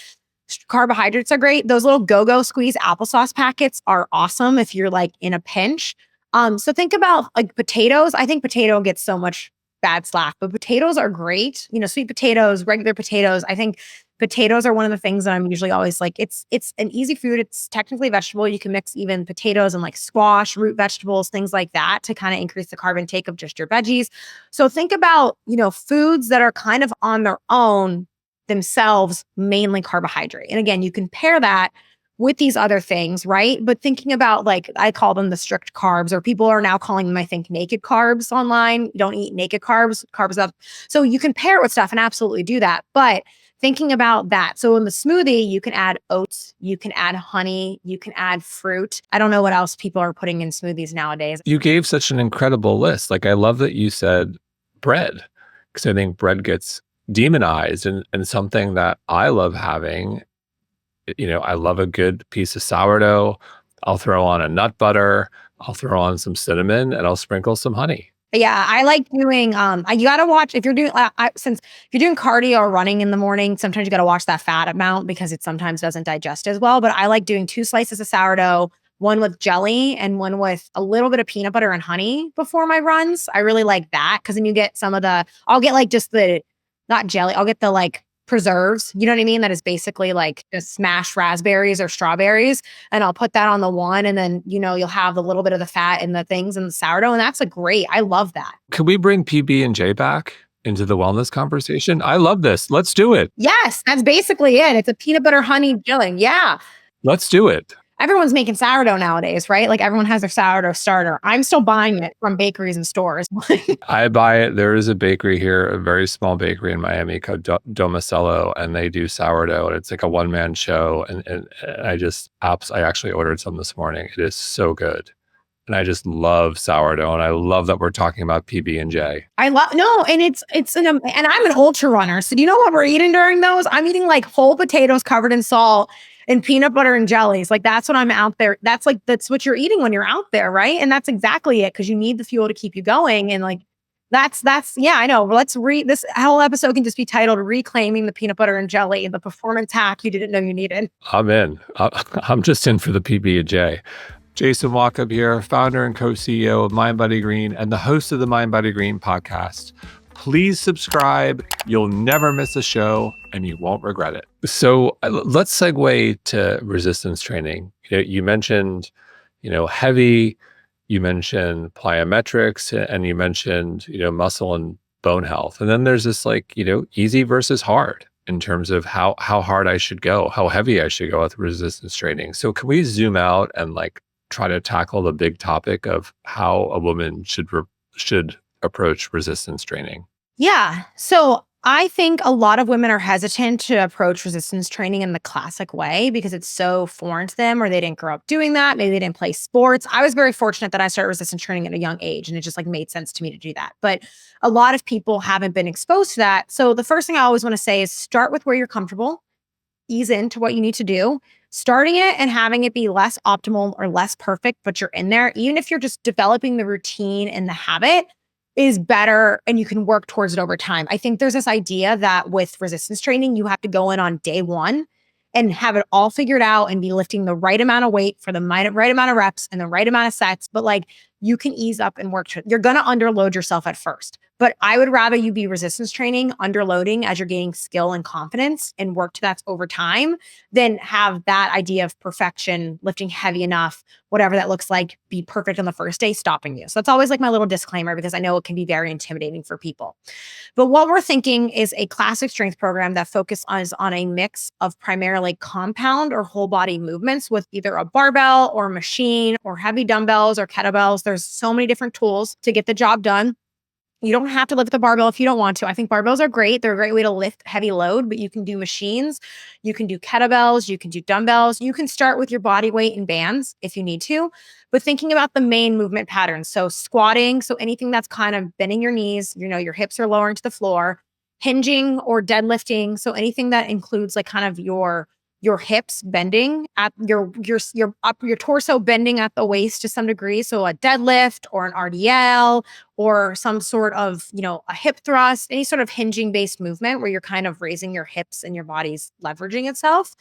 carbohydrates are great. Those little go-go squeeze applesauce packets are awesome if you're like in a pinch. So think about like potatoes. I think potato gets so much bad slack, but potatoes are great. Sweet potatoes, regular potatoes. I think potatoes are one of the things that I'm usually always like, it's an easy food. It's technically a vegetable. You can mix even potatoes and like squash, root vegetables, things like that to kind of increase the carb intake of just your veggies. So think about, foods that are kind of on their own themselves, mainly carbohydrate. And again, you can pair that with these other things, right? But thinking about like, I call them the strict carbs, or people are now calling them, I think, naked carbs online. You don't eat naked carbs up. So you can pair it with stuff and absolutely do that. But thinking about that. So in the smoothie, you can add oats, you can add honey, you can add fruit. I don't know what else people are putting in smoothies nowadays. You gave such an incredible list. Like, I love that you said bread, because I think bread gets demonized, and something that I love having. I love a good piece of sourdough. I'll throw on a nut butter. I'll throw on some cinnamon, and I'll sprinkle some honey. Yeah, I like doing, you gotta watch if you're doing, since if you're doing cardio or running in the morning, sometimes you gotta watch that fat amount because it sometimes doesn't digest as well. But I like doing 2 slices of sourdough, one with jelly and one with a little bit of peanut butter and honey before my runs. I really like that because then you get I'll get like just not jelly, I'll get the like preserves, you know what I mean? That is basically like just smashed raspberries or strawberries. And I'll put that on the one. And then, you'll have the little bit of the fat and the things and the sourdough. And that's I love that. Could we bring PB&J back into the wellness conversation? I love this. Let's do it. Yes, that's basically it. It's a peanut butter honey filling. Yeah. Let's do it. Everyone's making sourdough nowadays, right? Like everyone has their sourdough starter. I'm still buying it from bakeries and stores. I buy it. There is a bakery here, a very small bakery in Miami called Domicello, and they do sourdough, and it's like a one-man show. And I actually ordered some this morning. It is so good. And I just love sourdough, and I love that we're talking about PB&J. And I'm an ultra runner. So do you know what we're eating during those? I'm eating like whole potatoes covered in salt and peanut butter and jellies. Like that's what I'm out there. That's what you're eating when you're out there, right? And that's exactly it, because you need the fuel to keep you going. And like that's yeah, I know. This whole episode can just be titled "Reclaiming the Peanut Butter and Jelly: The Performance Hack You Didn't Know You Needed." I'm in. I'm just in for the PB&J. Jason Walkup here, founder and co-CEO of mindbodygreen and the host of the mindbodygreen podcast. Please subscribe. You'll never miss a show and you won't regret it. So let's segue to resistance training. You mentioned, heavy, you mentioned plyometrics, and you mentioned, muscle and bone health. And then there's this easy versus hard in terms of how hard I should go, how heavy I should go with resistance training. So can we zoom out and try to tackle the big topic of how a woman should approach resistance training? Yeah. So I think a lot of women are hesitant to approach resistance training in the classic way because it's so foreign to them, or they didn't grow up doing that. Maybe they didn't play sports. I was very fortunate that I started resistance training at a young age, and it just made sense to me to do that. But a lot of people haven't been exposed to that. So the first thing I always want to say is start with where you're comfortable, ease into what you need to do. Starting it and having it be less optimal or less perfect, but you're in there, even if you're just developing the routine and the habit, is better, and you can work towards it over time. I think there's this idea that with resistance training, you have to go in on day one and have it all figured out and be lifting the right amount of weight for the right amount of reps and the right amount of sets. But you can ease up and work. You're going to underload yourself at first. But I would rather you be resistance training, underloading as you're gaining skill and confidence and work to that over time than have that idea of perfection, lifting heavy enough, whatever that looks like, be perfect on the first day, stopping you. So that's always my little disclaimer, because I know it can be very intimidating for people. But what we're thinking is a classic strength program that focuses on a mix of primarily compound or whole body movements with either a barbell or a machine or heavy dumbbells or kettlebells. There's so many different tools to get the job done. You don't have to lift the barbell if you don't want to. I think barbells are great. They're a great way to lift heavy load, but you can do machines, you can do kettlebells, you can do dumbbells. You can start with your body weight in bands if you need to, but thinking about the main movement patterns. So squatting, so anything that's kind of bending your knees, your hips are lowering to the floor, hinging or deadlifting. So anything that includes kind of your your hips bending at your torso bending at the waist to some degree. So a deadlift or an RDL or some sort of, a hip thrust, any sort of hinging based movement where you're kind of raising your hips and your body's leveraging itself.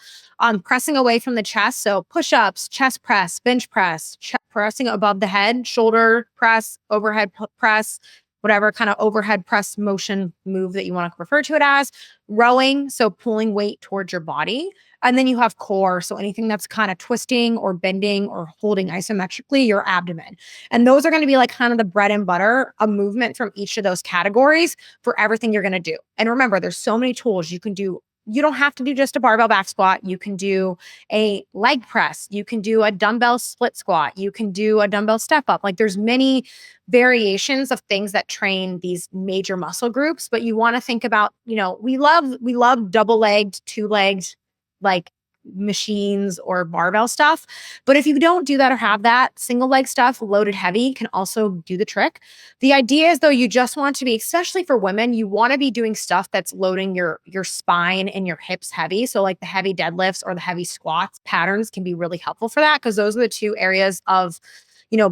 Pressing away from the chest. So push ups, chest press, bench press, pressing above the head, shoulder press, overhead press, whatever kind of overhead press motion move that you want to refer to it as. Rowing, so pulling weight towards your body. And then you have core. So anything that's kind of twisting or bending or holding isometrically your abdomen. And those are going to be like kind of the bread and butter, a movement from each of those categories for everything you're going to do. And remember, there's so many tools you can do. You don't have to do just a barbell back squat. You can do a leg press. You can do a dumbbell split squat. You can do a dumbbell step up. Like there's many variations of things that train these major muscle groups, but you want to think about, we love double-legged, two-legged, like machines or barbell stuff. But if you don't do that or have that, single leg stuff, loaded heavy can also do the trick. The idea is though, you just want to be, especially for women, you want to be doing stuff that's loading your spine and your hips heavy. So like the heavy deadlifts or the heavy squats patterns can be really helpful for that because those are the two areas of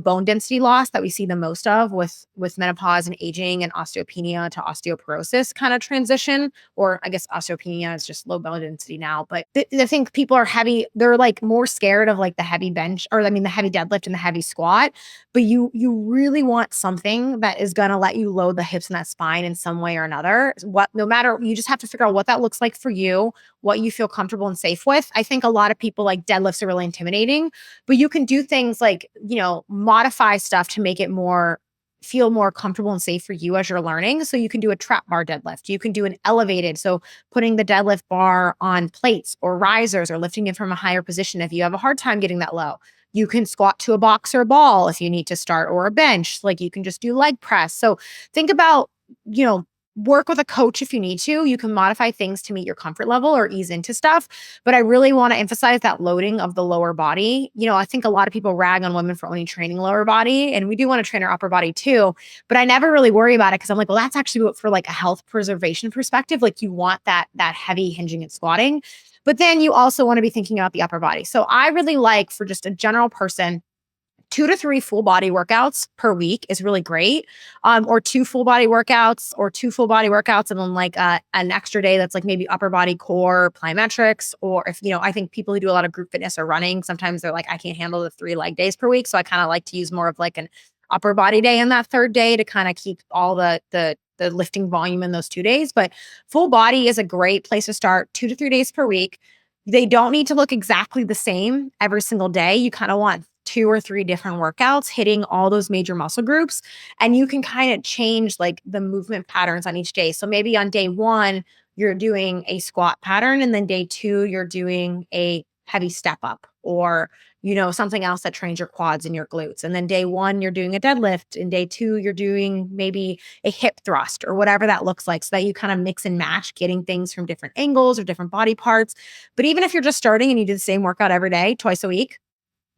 bone density loss that we see the most of with menopause and aging and osteopenia to osteoporosis kind of transition, or I guess osteopenia is just low bone density now. But I think people are heavy. They're like more scared of like the heavy bench or the heavy deadlift and the heavy squat. But you really want something that is going to let you load the hips and that spine in some way or another. No matter, you just have to figure out what that looks like for you, what you feel comfortable and safe with. I think a lot of people like deadlifts are really intimidating, but you can do things like, modify stuff to make it feel more comfortable and safe for you as you're learning. So you can do a trap bar deadlift. You can do an elevated. So putting the deadlift bar on plates or risers or lifting it from a higher position. If you have a hard time getting that low, you can squat to a box or ball if you need to start, or a bench. Like you can just do leg press. So think about, work with a coach if you need to. You can modify things to meet your comfort level or ease into stuff. But I really want to emphasize that loading of the lower body. I think a lot of people rag on women for only training lower body, and we do want to train our upper body too. But I never really worry about it because I'm like, well, that's actually what, for like a health preservation perspective, like you want that heavy hinging and squatting. But then you also want to be thinking about the upper body. So I really like, for just a general person, 2 to 3 full body workouts per week is really great. Or 2 full body workouts and then like an extra day that's like maybe upper body core plyometrics. Or if, I think people who do a lot of group fitness or running, sometimes they're like, I can't handle the 3 leg days per week. So I kind of like to use more of like an upper body day in that third day to kind of keep all the lifting volume in those 2 days. But full body is a great place to start, 2 to 3 days per week. They don't need to look exactly the same every single day. You kind of want 2 or 3 different workouts hitting all those major muscle groups. And you can kind of change like the movement patterns on each day. So maybe on day 1, you're doing a squat pattern. And then day 2, you're doing a heavy step up or, something else that trains your quads and your glutes. And then day 1, you're doing a deadlift. And day 2, you're doing maybe a hip thrust or whatever that looks like, so that you kind of mix and match, getting things from different angles or different body parts. But even if you're just starting and you do the same workout every day, twice a week,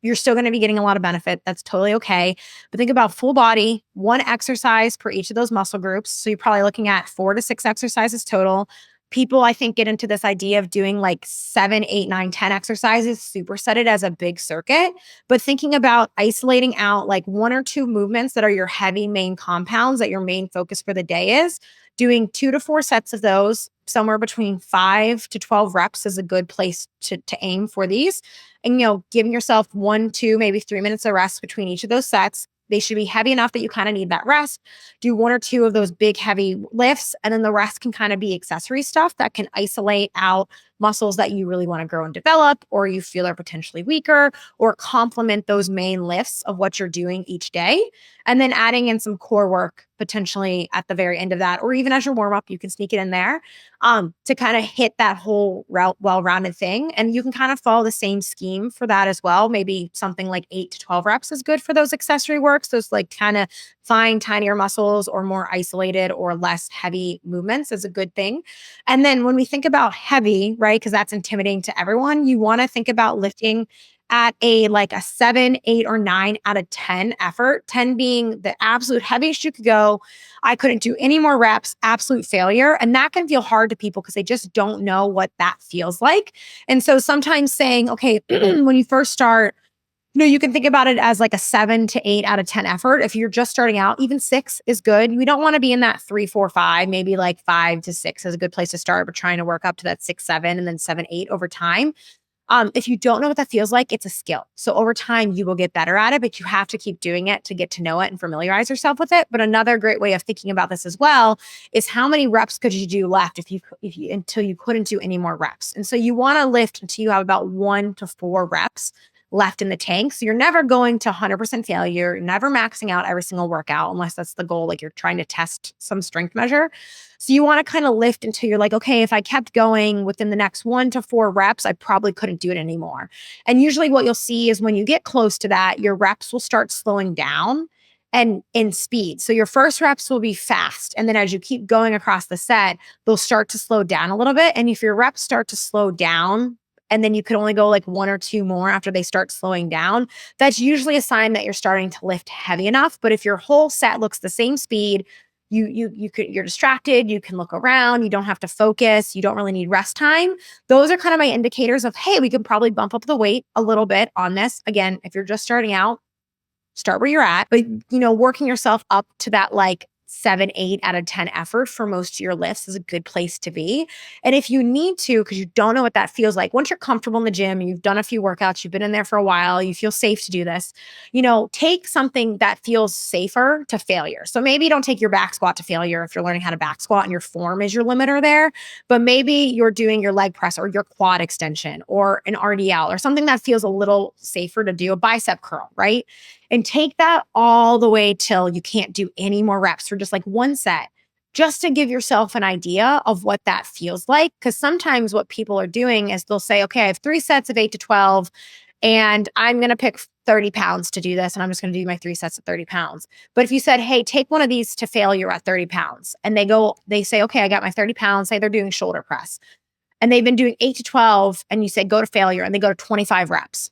you're still going to be getting a lot of benefit. That's totally okay. But think about full body, 1 exercise per each of those muscle groups. So you're probably looking at 4 to 6 exercises total. People, I think, get into this idea of doing like 7, 8, 9, 10 exercises, superset it as a big circuit. But thinking about isolating out like 1 or 2 movements that are your heavy main compounds, that your main focus for the day is, doing 2 to 4 sets of those, somewhere between 5 to 12 reps is a good place to aim for these. And, giving yourself 1, 2, maybe 3 minutes of rest between each of those sets. They should be heavy enough that you kind of need that rest. Do 1 or 2 of those big heavy lifts, and then the rest can kind of be accessory stuff that can isolate out muscles that you really want to grow and develop, or you feel are potentially weaker, or complement those main lifts of what you're doing each day. And then adding in some core work potentially at the very end of that, or even as your warm up, you can sneak it in there to kind of hit that whole well-rounded thing. And you can kind of follow the same scheme for that as well. Maybe something like 8 to 12 reps is good for those accessory works, those like kind of fine, tinier muscles or more isolated or less heavy movements is a good thing. And then when we think about heavy, right, because that's intimidating to everyone, you want to think about lifting at a like a 7, 8, or 9 out of 10 effort, 10 being the absolute heaviest you could go. I couldn't do any more reps, absolute failure. And that can feel hard to people because they just don't know what that feels like. And so sometimes saying, okay, when you first start, you can think about it as like a 7 to 8 out of 10 effort. If you're just starting out, even 6 is good. We don't want to be in that 3, 4, 5, maybe like 5 to 6 is a good place to start, but trying to work up to that 6, 7, and then 7, 8 over time. If you don't know what that feels like, it's a skill. So over time, you will get better at it, but you have to keep doing it to get to know it and familiarize yourself with it. But another great way of thinking about this as well is how many reps could you do left if you until you couldn't do any more reps. And so you want to lift until you have about 1 to 4 reps left in the tank. So you're never going to 100% failure. You're never maxing out every single workout unless that's the goal, like you're trying to test some strength measure. So you want to kind of lift until you're like, okay, if I kept going within the next 1 to 4 reps, I probably couldn't do it anymore. And usually what you'll see is when you get close to that, your reps will start slowing down and in speed. So your first reps will be fast. And then as you keep going across the set, they'll start to slow down a little bit. And if your reps start to slow down, and then you could only go like 1 or 2 more after they start slowing down, that's usually a sign that you're starting to lift heavy enough. But if your whole set looks the same speed, you're distracted, you can look around, you don't have to focus, you don't really need rest time. Those are kind of my indicators of, hey, we can probably bump up the weight a little bit on this. Again, if you're just starting out, start where you're at, but working yourself up to that like 7, 8 out of 10 effort for most of your lifts is a good place to be. And if you need to, because you don't know what that feels like, once you're comfortable in the gym, you've done a few workouts, you've been in there for a while, you feel safe to do this, take something that feels safer to failure. So maybe don't take your back squat to failure if you're learning how to back squat and your form is your limiter there, but maybe you're doing your leg press or your quad extension or an RDL or something that feels a little safer to do, a bicep curl, right? And take that all the way till you can't do any more reps for just like one set, just to give yourself an idea of what that feels like. Because sometimes what people are doing is they'll say, okay, I have 3 sets of 8 to 12, and I'm going to pick 30 pounds to do this, and I'm just going to do my 3 sets of 30 pounds. But if you said, hey, take one of these to failure at 30 pounds, and they say, okay, I got my 30 pounds, say they're doing shoulder press, and they've been doing 8 to 12, and you say, go to failure, and they go to 25 reps.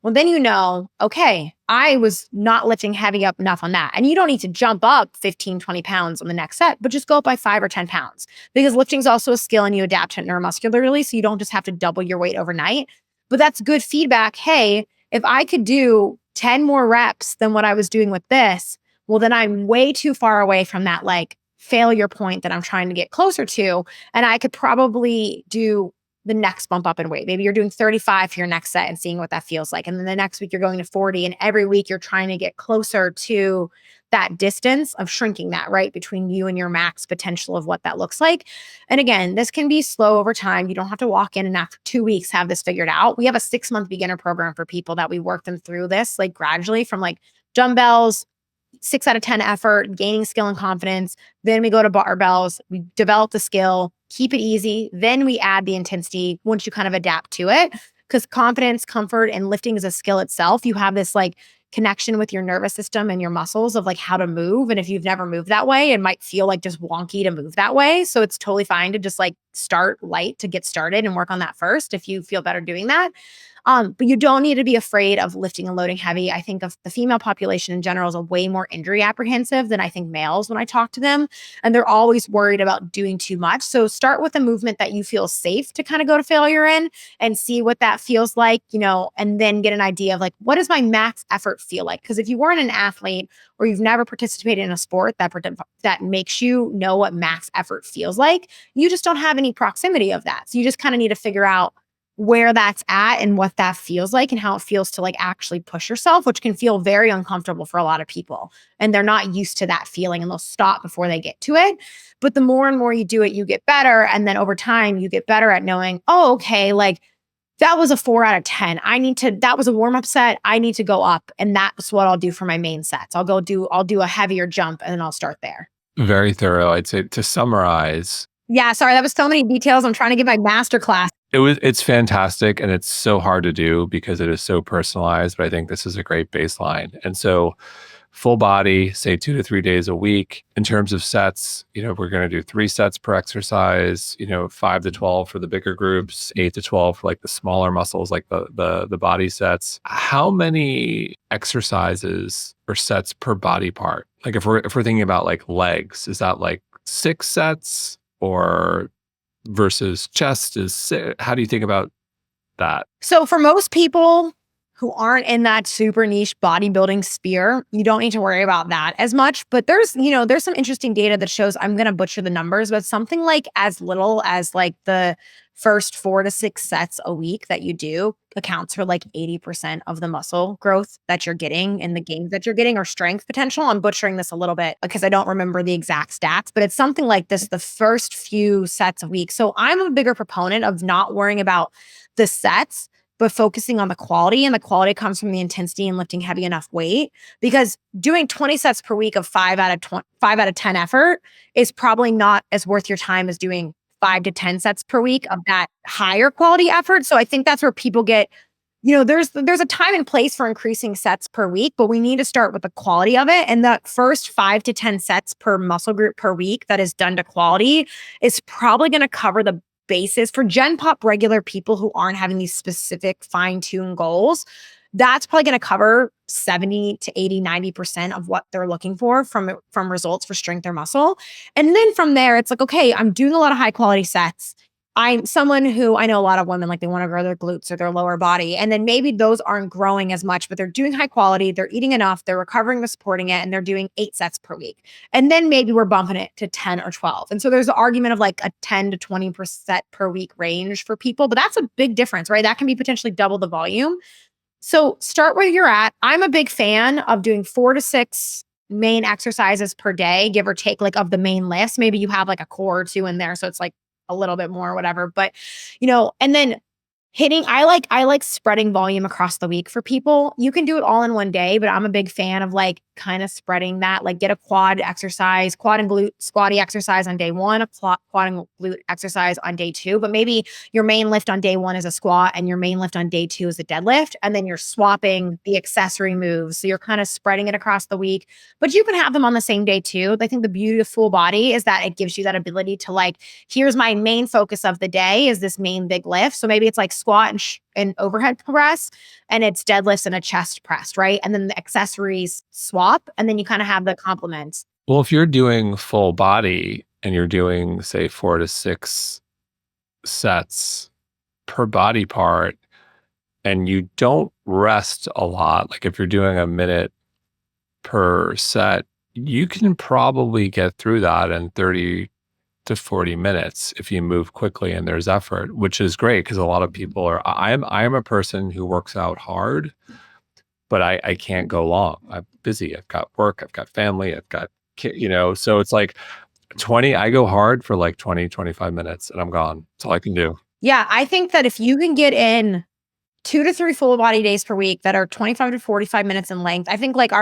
Well, then okay, I was not lifting heavy up enough on that. And you don't need to jump up 15, 20 pounds on the next set, but just go up by 5 or 10 pounds because lifting is also a skill and you adapt to it neuromuscularly. So you don't just have to double your weight overnight. But that's good feedback. Hey, if I could do 10 more reps than what I was doing with this, well, then I'm way too far away from that like failure point that I'm trying to get closer to. And I could probably do the next bump up in weight. Maybe you're doing 35 for your next set and seeing what that feels like. And then the next week you're going to 40. And every week you're trying to get closer to that distance of shrinking that, right? Between you and your max potential of what that looks like. And again, this can be slow over time. You don't have to walk in and after 2 weeks have this figured out. We have a 6-month beginner program for people that we work them through this like gradually from like dumbbells, 6 out of 10 effort, gaining skill and confidence. Then we go to barbells, we develop the skill, keep it easy. Then we add the intensity once you kind of adapt to it. Because confidence, comfort, and lifting is a skill itself. You have this like connection with your nervous system and your muscles of like how to move. And if you've never moved that way, it might feel like just wonky to move that way. So it's totally fine to just like start light to get started and work on that first if you feel better doing that. But you don't need to be afraid of lifting and loading heavy. I think of the female population in general is a way more injury apprehensive than I think males when I talk to them. And they're always worried about doing too much. So start with a movement that you feel safe to kind of go to failure in and see what that feels like, and then get an idea of like, what does my max effort feel like? Because if you weren't an athlete or you've never participated in a sport that makes you know what max effort feels like, you just don't have any proximity of that. So you just kind of need to figure out where that's at and what that feels like and how it feels to like actually push yourself, which can feel very uncomfortable for a lot of people. And they're not used to that feeling and they'll stop before they get to it. But the more and more you do it, you get better. And then over time, you get better at knowing, oh, okay, like that was a 4 out of 10. That was a warm-up set. I need to go up. And that's what I'll do for my main sets. I'll do a heavier jump and then I'll start there. Very thorough. I'd say to summarize. Yeah, sorry, that was so many details. I'm trying to give my master class. It's fantastic and it's so hard to do because it is so personalized, but I think this is a great baseline. And so full body, say 2 to 3 days a week. In terms of sets, we're going to do 3 sets per exercise, 5 to 12 for the bigger groups, 8 to 12 for like the smaller muscles, like the body sets. How many exercises or sets per body part? Like if we're thinking about like legs, is that like 6 sets or versus chest how do you think about that? So for most people who aren't in that super niche bodybuilding sphere, you don't need to worry about that as much. But there's some interesting data that shows, I'm going to butcher the numbers, but something like as little as like the first 4 to 6 sets a week that you do accounts for like 80% of the muscle growth that you're getting and the gains that you're getting or strength potential. I'm butchering this a little bit because I don't remember the exact stats, but it's something like this, the first few sets a week. So I'm a bigger proponent of not worrying about the sets, but focusing on the quality. And the quality comes from the intensity and lifting heavy enough weight, because doing 20 sets per week of 5 out of 10 effort is probably not as worth your time as doing 5 to 10 sets per week of that higher quality effort. So I think that's where people get, there's a time and place for increasing sets per week, but we need to start with the quality of it. And the first 5 to 10 sets per muscle group per week that is done to quality is probably going to cover the basis for Gen Pop regular people who aren't having these specific fine-tuned goals. That's probably going to cover 70 to 80, 90% of what they're looking for from results for strength or muscle. And then from there, it's like, okay, I'm doing a lot of high quality sets. I'm someone who, I know a lot of women, like they want to grow their glutes or their lower body. And then maybe those aren't growing as much, but they're doing high quality, they're eating enough, they're recovering, they're supporting it, and they're doing 8 sets per week. And then maybe we're bumping it to 10 or 12. And so there's the argument of like a 10 to 20% per week range for people, but that's a big difference, right? That can be potentially double the volume. So start where you're at. I'm a big fan of doing 4 to 6 main exercises per day, give or take, like of the main list. Maybe you have like a core or 2 in there, so it's like a little bit more, whatever. But and then I like spreading volume across the week for people. You can do it all in one day, but I'm a big fan of like kind of spreading that, like get a quad and glute squatty exercise on day 1, a quad and glute exercise on day 2, but maybe your main lift on day 1 is a squat and your main lift on day 2 is a deadlift. And then you're swapping the accessory moves. So you're kind of spreading it across the week, but you can have them on the same day too. I think the beauty of full body is that it gives you that ability to like, here's my main focus of the day is this main big lift. So maybe it's like squat and overhead press, and it's deadlifts and a chest press, right? And then the accessories swap, and then you kind of have the complements. Well, if you're doing full body and you're doing, say, 4 to 6 sets per body part, and you don't rest a lot, like if you're doing a minute per set, you can probably get through that in 30 to 40 minutes if you move quickly and there's effort, which is great because a lot of people I'm a person who works out hard, but I can't go long. I'm busy. I've got work, I've got family, I've got so it's like I go hard for like 20, 25 minutes and I'm gone. That's all I can do. Yeah, I think that if you can get in 2 to 3 full body days per week that are 25 to 45 minutes in length. I think like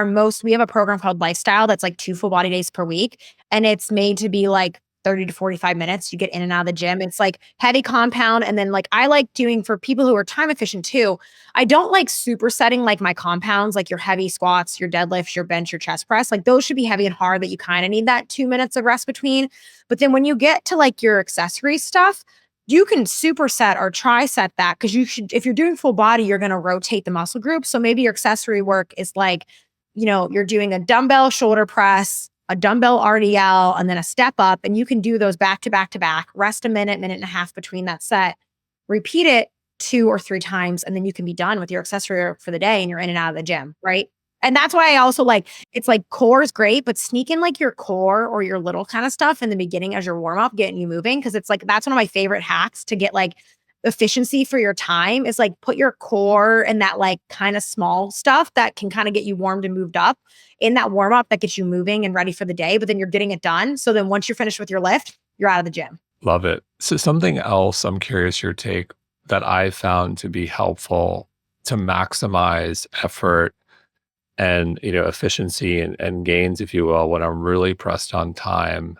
we have a program called Lifestyle that's like 2 full body days per week. And it's made to be like 30 to 45 minutes. You get in and out of the gym. It's like heavy compound. And then like I like doing for people who are time efficient too. I don't like supersetting like my compounds, like your heavy squats, your deadlifts, your bench, your chest press. Like those should be heavy and hard that you kind of need that 2 minutes of rest between. But then when you get to like your accessory stuff, you can superset or triset that, because if you're doing full body, you're going to rotate the muscle group. So maybe your accessory work is like, you're doing a dumbbell shoulder press, a dumbbell RDL, and then a step up. And you can do those back to back to back, rest a minute and a half between that set, repeat it 2 or 3 times, and then you can be done with your accessory for the day and you're in and out of the gym, right? And that's why I also like, it's like core is great, but sneak in like your core or your little kind of stuff in the beginning as your warm up, getting you moving. Cause it's like, that's one of my favorite hacks to get like efficiency for your time is like put your core and that like kind of small stuff that can kind of get you warmed and moved up in that warm up that gets you moving and ready for the day, but then you're getting it done. So then once you're finished with your lift, you're out of the gym. Love it. So something else I'm curious your take that I found to be helpful to maximize effort and efficiency and gains, if you will, when I'm really pressed on time,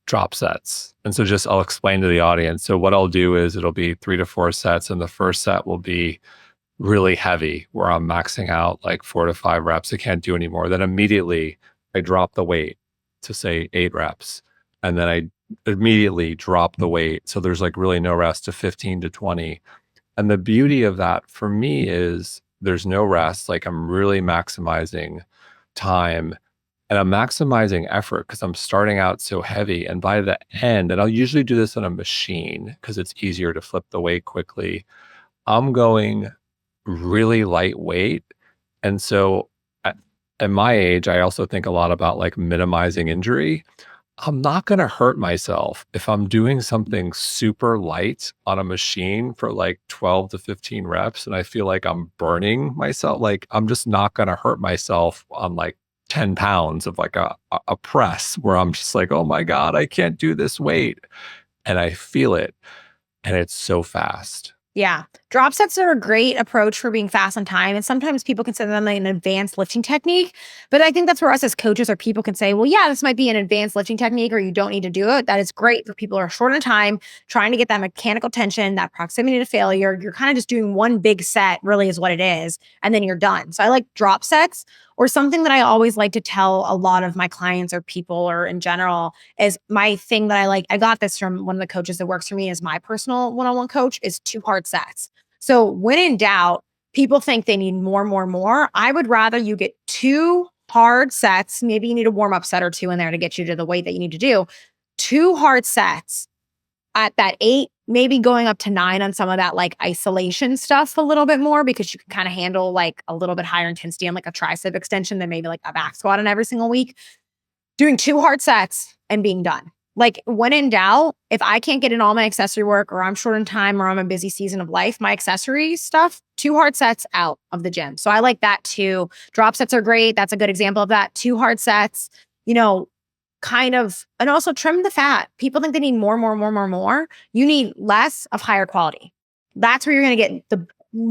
drop sets. And so I'll explain to the audience. So what I'll do is it'll be 3 to 4 sets, and the first set will be really heavy where I'm maxing out like 4 to 5 reps. I can't do anymore. Then immediately I drop the weight to say 8 reps. And then I immediately drop the weight. So there's like really no rest to 15 to 20. And the beauty of that for me is there's no rest. Like I'm really maximizing time and I'm maximizing effort because I'm starting out so heavy. And by the end, and I'll usually do this on a machine because it's easier to flip the weight quickly. I'm going really lightweight. And so at my age, I also think a lot about like minimizing injury. I'm not going to hurt myself if I'm doing something super light on a machine for like 12 to 15 reps and I feel like I'm burning myself. Like I'm just not going to hurt myself on like 10 pounds of like a press where I'm just like, oh my God, I can't do this weight. And I feel it. And it's so fast. Yeah. Drop sets are a great approach for being fast on time. And sometimes people consider them like an advanced lifting technique. But I think that's where us as coaches or people can say, well, yeah, this might be an advanced lifting technique or you don't need to do it. That is great for people who are short on time, trying to get that mechanical tension, that proximity to failure. You're kind of just doing one big set, really is what it is. And then you're done. So I like drop sets, or something that I always like to tell a lot of my clients or people or in general is my thing that I like. I got this from one of the coaches that works for me as my personal one-on-one coach is 2 hard sets. So when in doubt, people think they need more. I would rather you get 2 hard sets. Maybe you need a warm-up set or 2 in there to get you to the weight that you need to do. 2 hard sets at that 8, maybe going up to 9 on some of that like isolation stuff a little bit more because you can kind of handle like a little bit higher intensity on like a tricep extension than maybe like a back squat on every single week. Doing 2 hard sets and being done. Like when in doubt, if I can't get in all my accessory work or I'm short on time or I'm a busy season of life, my accessory stuff, 2 hard sets out of the gym. So I like that too. Drop sets are great. That's a good example of that. 2 hard sets, kind of, and also trim the fat. People think they need more. You need less of higher quality. That's where you're going to get the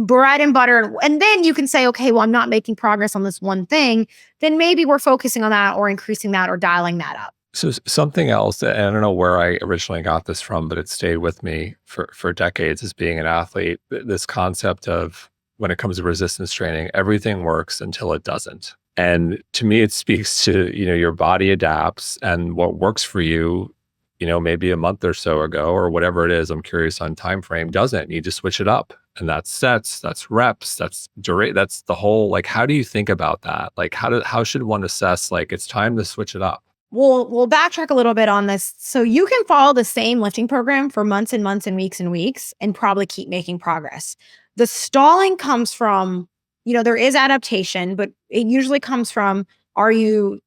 bread and butter. And then you can say, okay, well, I'm not making progress on this one thing. Then maybe we're focusing on that or increasing that or dialing that up. So something else, and I don't know where I originally got this from, but it stayed with me for decades as being an athlete. This concept of when it comes to resistance training, everything works until it doesn't. And to me, it speaks to, your body adapts and what works for you, maybe a month or so ago or whatever it is, I'm curious on time frame, doesn't. You just switch it up. And that's sets, that's reps, that's that's the whole, like, how do you think about that? Like, how should one assess, like, it's time to switch it up? We'll backtrack a little bit on this. So you can follow the same lifting program for months and months and weeks and probably keep making progress. The stalling comes from, there is adaptation, but it usually comes from, are you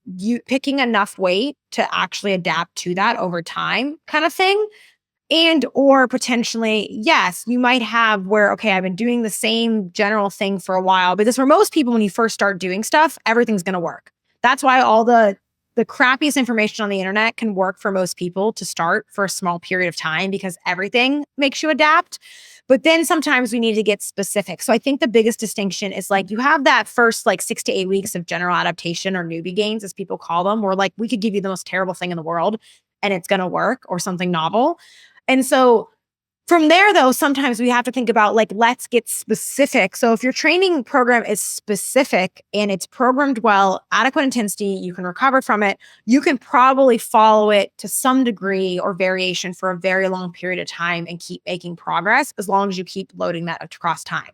picking enough weight to actually adapt to that over time kind of thing? And or potentially, yes, you might have where, okay, I've been doing the same general thing for a while, because for most people, when you first start doing stuff, everything's going to work. That's why all the crappiest information on the internet can work for most people to start for a small period of time because everything makes you adapt. But then sometimes we need to get specific. So I think the biggest distinction is like you have that first like 6 to 8 weeks of general adaptation or newbie gains, as people call them, where like we could give you the most terrible thing in the world and it's going to work or something novel. And so from there, though, sometimes we have to think about like, let's get specific. So if your training program is specific and it's programmed well, adequate intensity, you can recover from it, you can probably follow it to some degree or variation for a very long period of time and keep making progress as long as you keep loading that across time.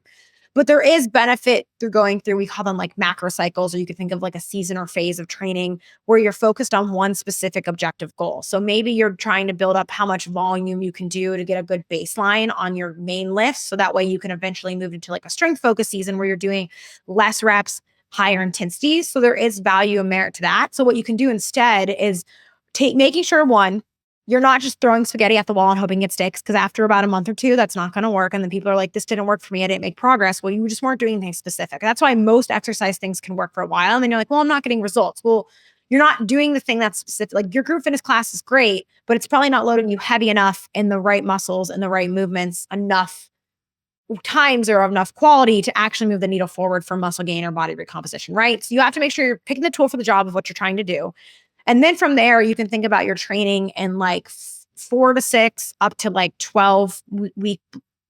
But there is benefit through going through, we call them like macro cycles, or you could think of like a season or phase of training where you're focused on one specific objective goal. So maybe you're trying to build up how much volume you can do to get a good baseline on your main lifts. So that way you can eventually move into like a strength focus season where you're doing less reps, higher intensities. So there is value and merit to that. So what you can do instead is making sure, one, you're not just throwing spaghetti at the wall and hoping it sticks, because after about a month or 2, that's not going to work. And then people are like, this didn't work for me. I didn't make progress. Well, you just weren't doing anything specific. That's why most exercise things can work for a while. And then you're like, well, I'm not getting results. Well, you're not doing the thing that's specific. Like your group fitness class is great, but it's probably not loading you heavy enough in the right muscles and the right movements enough times or enough quality to actually move the needle forward for muscle gain or body recomposition, right? So you have to make sure you're picking the tool for the job of what you're trying to do. And then from there, you can think about your training in like 4 to 6 up to like 12 week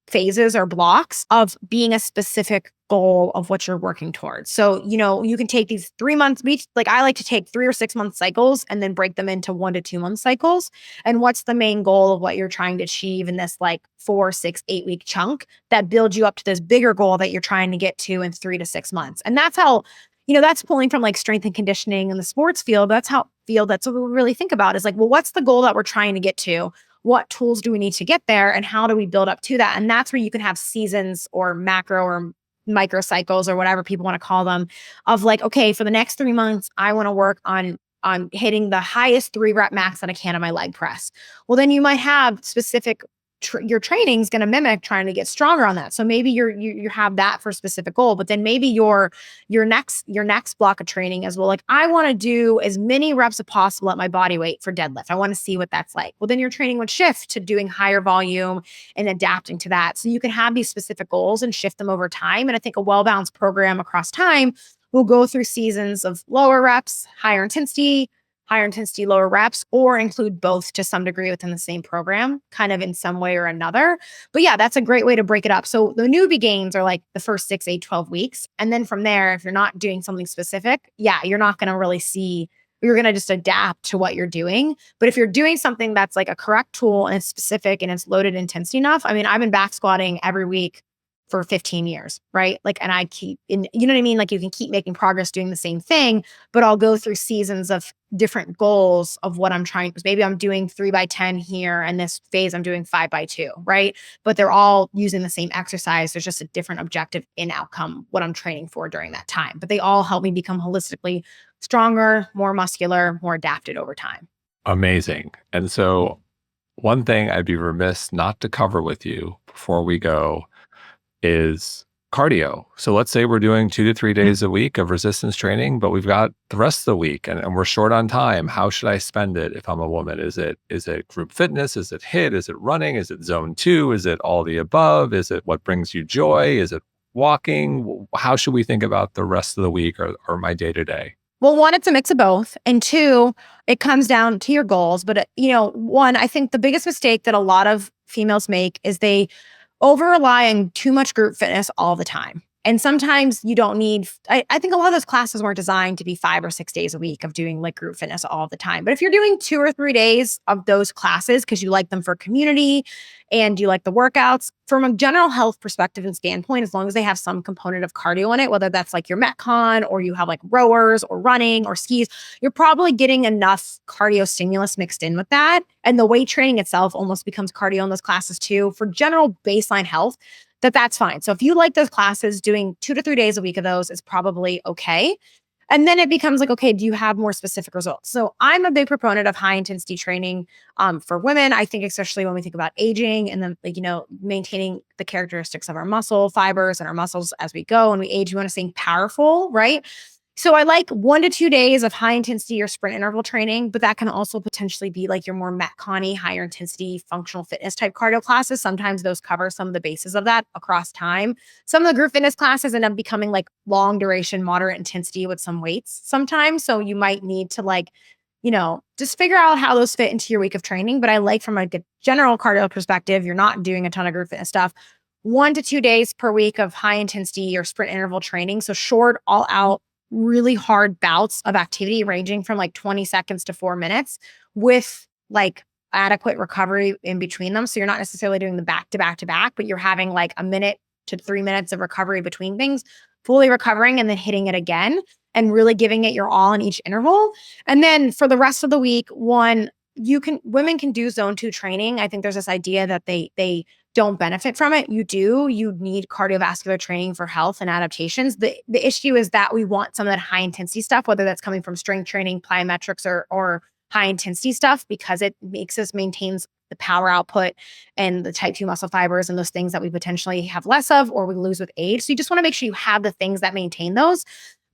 phases or blocks of being a specific goal of what you're working towards. So, you can take these 3 months each. Like I like to take 3 or 6 month cycles and then break them into 1 to 2 month cycles. And what's the main goal of what you're trying to achieve in this like 4, 6, 8 week chunk that builds you up to this bigger goal that you're trying to get to in 3 to 6 months. And that's how, that's pulling from like strength and conditioning in the sports field. That's what we really think about is like, well, what's the goal that we're trying to get to? What tools do we need to get there and how do we build up to that? And that's where you can have seasons or macro or micro cycles or whatever people want to call them of like, okay, for the next 3 months, I want to work on hitting the highest 3 rep max that I can on my leg press. Well, then you might have specific your training is going to mimic trying to get stronger on that. So maybe you have that for a specific goal, but then maybe your next block of training as well. Like I want to do as many reps as possible at my body weight for deadlift. I want to see what that's like. Well, then your training would shift to doing higher volume and adapting to that. So you can have these specific goals and shift them over time. And I think a well-balanced program across time will go through seasons of lower reps, higher intensity, lower reps, or include both to some degree within the same program, kind of in some way or another. But yeah, that's a great way to break it up. So the newbie gains are like the first 6, 8, 12 weeks. And then from there, if you're not doing something specific, yeah, you're not going to really see, you're going to just adapt to what you're doing. But if you're doing something that's like a correct tool and it's specific and it's loaded intensity enough, I mean, I've been back squatting every week for 15 years, right? Like, and I keep in, you know what I mean? Like you can keep making progress doing the same thing, but I'll go through seasons of different goals of what I'm trying. Maybe I'm doing 3x10 here and this phase I'm doing 5x2, right? But they're all using the same exercise. There's just a different objective in outcome, what I'm training for during that time. But they all help me become holistically stronger, more muscular, more adapted over time. Amazing. And so one thing I'd be remiss not to cover with you before we go is cardio. So let's say we're doing 2 to 3 days a week of resistance training, but we've got the rest of the week and we're short on time. How should I spend it if I'm a woman? Is it group fitness? Is it HIIT? Is it running? Is it zone 2? Is it all the above? Is it what brings you joy? Is it walking? How should we think about the rest of the week or my day to day? Well, one, it's a mix of both. And two, it comes down to your goals. But, one, I think the biggest mistake that a lot of females make is they over rely on too much group fitness all the time. And sometimes you don't need, I think a lot of those classes weren't designed to be 5 or 6 days a week of doing like group fitness all the time. But if you're doing 2 or 3 days of those classes because you like them for community and you like the workouts, from a general health perspective and standpoint, as long as they have some component of cardio in it, whether that's like your Metcon or you have like rowers or running or skis, you're probably getting enough cardio stimulus mixed in with that. And the weight training itself almost becomes cardio in those classes too for general baseline health. That's fine. So if you like those classes, doing 2 to 3 days a week of those is probably okay. And then it becomes like, okay, do you have more specific results? So I'm a big proponent of high intensity training for women. I think especially when we think about aging and then maintaining the characteristics of our muscle fibers and our muscles as we go and we age, we want to stay powerful, right? So I like 1 to 2 days of high intensity or sprint interval training, but that can also potentially be like your more Metcon-y, higher intensity functional fitness type cardio classes. Sometimes those cover some of the bases of that across time. Some of the group fitness classes end up becoming like long duration, moderate intensity with some weights sometimes. So you might need to just figure out how those fit into your week of training. But I like from a general cardio perspective, you're not doing a ton of group fitness stuff. 1 to 2 days per week of high intensity or sprint interval training. So short, all out, really hard bouts of activity ranging from like 20 seconds to 4 minutes with like adequate recovery in between them. So you're not necessarily doing the back to back to back, but you're having like a minute to 3 minutes of recovery between things, fully recovering and then hitting it again and really giving it your all in each interval. And then for the rest of the week, women can do zone 2 training. I think there's this idea that they don't benefit from it. You need cardiovascular training for health and adaptations. The issue is that we want some of that high intensity stuff, whether that's coming from strength training, plyometrics, or high intensity stuff, because it makes us maintains the power output and the type 2 muscle fibers and those things that we potentially have less of or we lose with age. So you just want to make sure you have the things that maintain those.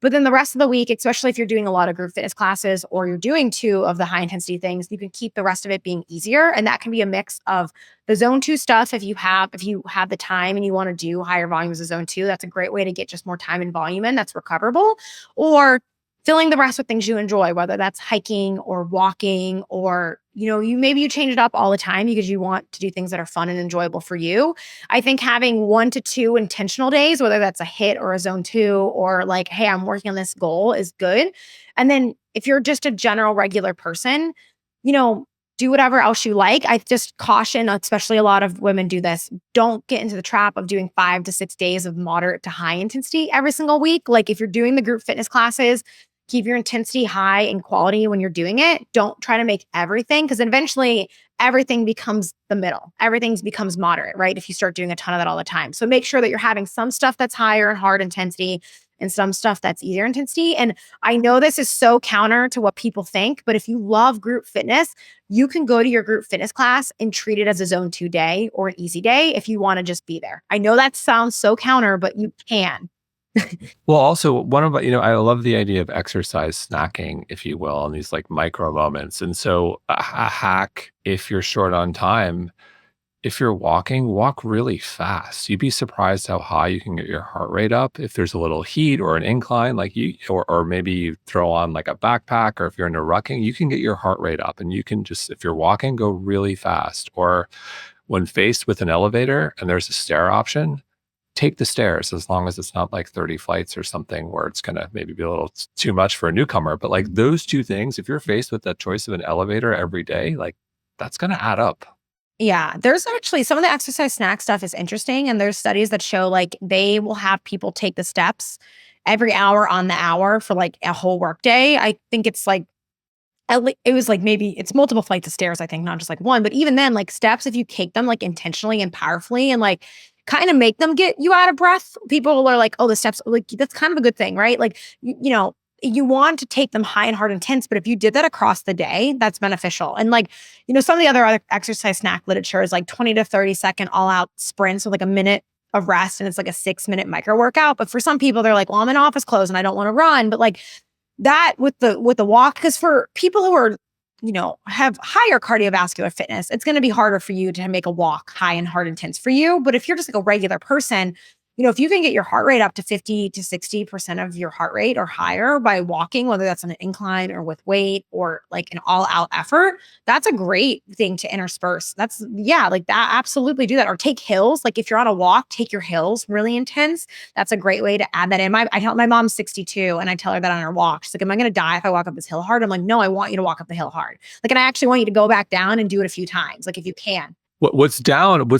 But then the rest of the week, especially if you're doing a lot of group fitness classes or you're doing 2 of the high intensity things, you can keep the rest of it being easier. And that can be a mix of the zone 2 stuff. If you have the time and you want to do higher volumes of zone 2, that's a great way to get just more time and volume in that's recoverable. Or filling the rest with things you enjoy, whether that's hiking or walking, or, you change it up all the time because you want to do things that are fun and enjoyable for you. I think having 1 to 2 intentional days, whether that's a hit or a zone 2, or like, hey, I'm working on this goal, is good. And then if you're just a general regular person, you know, do whatever else you like. I just caution, especially a lot of women do this. Don't get into the trap of doing 5 to 6 days of moderate to high intensity every single week. Like if you're doing the group fitness classes, keep your intensity high in quality when you're doing it. Don't try to make everything, because eventually everything becomes the middle. Everything becomes moderate, right? If you start doing a ton of that all the time. So make sure that you're having some stuff that's higher and hard intensity and some stuff that's easier intensity. And I know this is so counter to what people think, but if you love group fitness, you can go to your group fitness class and treat it as a zone 2 day or an easy day if you want to just be there. I know that sounds so counter, but you can. Well, also one of I love the idea of exercise snacking, if you will, in these like micro moments. And so a hack, if you're short on time, if you're walking, walk really fast. You'd be surprised how high you can get your heart rate up if there's a little heat or an incline, like or maybe you throw on like a backpack, or if you're into rucking, you can get your heart rate up, and you can just, if you're walking, go really fast. Or when faced with an elevator and there's a stair option, take the stairs, as long as it's not like 30 flights or something where it's going to maybe be a little too much for a newcomer. But like those two things, if you're faced with that choice of an elevator every day, like that's going to add up. Yeah, there's actually some of the exercise snack stuff is interesting. And there's studies that show like they will have people take the steps every hour on the hour for like a whole work day. I think it's like, it was like maybe it's multiple flights of stairs, I think, not just like one. But even then, like steps, if you take them like intentionally and powerfully and like kind of make them get you out of breath, people are like, oh, the steps, like that's kind of a good thing, right? Like, you want to take them high and hard intense, but if you did that across the day, that's beneficial. And like, some of the other exercise snack literature is like 20 to 30-second all out sprints with like a minute of rest, and it's like a 6-minute micro workout. But for some people, they're like, well, I'm in office clothes and I don't want to run. But like that with the walk, because for people who are, have higher cardiovascular fitness, it's going to be harder for you to make a walk high and hard intense for you. But if you're just like a regular person, if you can get your heart rate up to 50 to 60% of your heart rate or higher by walking, whether that's on an incline or with weight or like an all out effort, that's a great thing to intersperse. Like that. Absolutely do that. Or take hills. Like if you're on a walk, take your hills really intense. That's a great way to add that in. I tell my mom's 62 and I tell her that on her walk. She's like, am I going to die if I walk up this hill hard? I'm like, no, I want you to walk up the hill hard. Like, and I actually want you to go back down and do it a few times. Like if you can. What's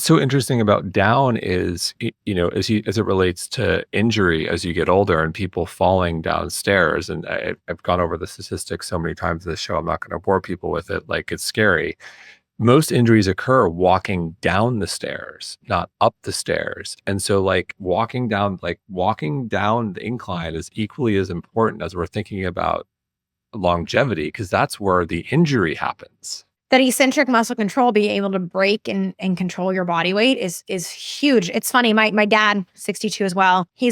so interesting about down is, as it relates to injury as you get older and people falling downstairs. And I've gone over the statistics so many times in this show, I'm not going to bore people with it. Like it's scary. Most injuries occur walking down the stairs, not up the stairs. And so like walking down the incline is equally as important as we're thinking about longevity, because that's where the injury happens. That eccentric muscle control, being able to break and control your body weight is huge. It's funny. My dad, 62 as well. He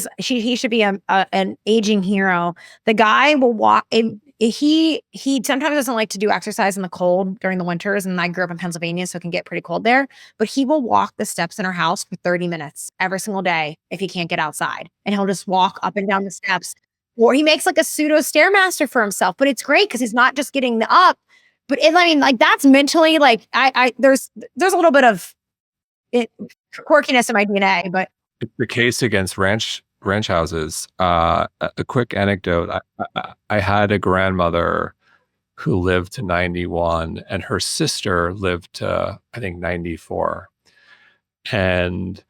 should be an aging hero. The guy will walk. He sometimes doesn't like to do exercise in the cold during the winters. And I grew up in Pennsylvania, so it can get pretty cold there. But he will walk the steps in our house for 30 minutes every single day if he can't get outside, and he'll just walk up and down the steps. Or he makes like a pseudo stairmaster for himself. But it's great because he's not just getting the up. But like that's mentally like there's a little bit of quirkiness in my DNA, but The case against ranch houses. A quick anecdote: I had a grandmother who lived to 91, and her sister lived to, I think, 94. And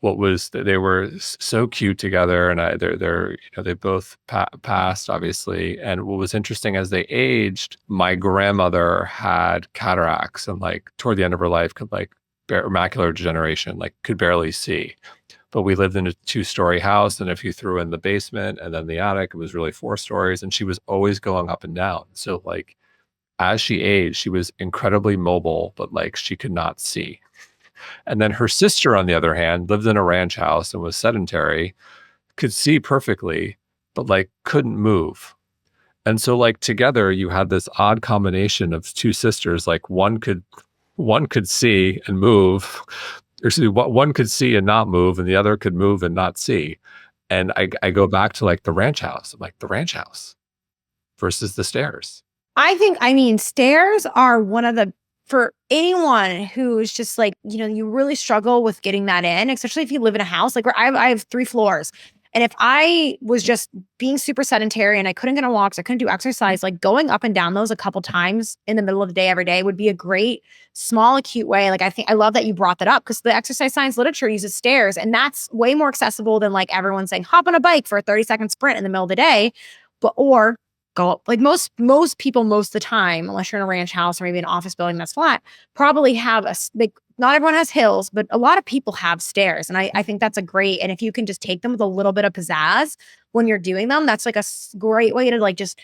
they were so cute together, and they both passed, obviously. And what was interesting, as they aged, my grandmother had cataracts, and like toward the end of her life could like macular degeneration, like could barely see. But we lived in a 2-story house, and if you threw in the basement and then the attic, it was really 4 stories, and she was always going up and down. So like as she aged, she was incredibly mobile, but like she could not see. And then her sister, on the other hand, lived in a ranch house and was sedentary, could see perfectly, but like couldn't move. And so like together you had this odd combination of two sisters. Like one could see and move, or excuse me, one could see and not move, and the other could move and not see. And I go back to like the ranch house. I'm like, the ranch house. versus the stairs? I mean, stairs are one of the for anyone who's just like, you really struggle with getting that in, especially if you live in a house, like where I have 3 floors. And if I was just being super sedentary and I couldn't get on walks, I couldn't do exercise, like going up and down those a couple times in the middle of the day every day would be a great small acute way. Like I love that you brought that up because the exercise science literature uses stairs and that's way more accessible than like everyone saying hop on a bike for a 30-second sprint in the middle of the day. But or go up. Like most people most of the time, unless you're in a ranch house or maybe an office building that's flat, probably have like not everyone has hills, but a lot of people have stairs. And I think that's a great, and if you can just take them with a little bit of pizzazz when you're doing them, that's like a great way to like just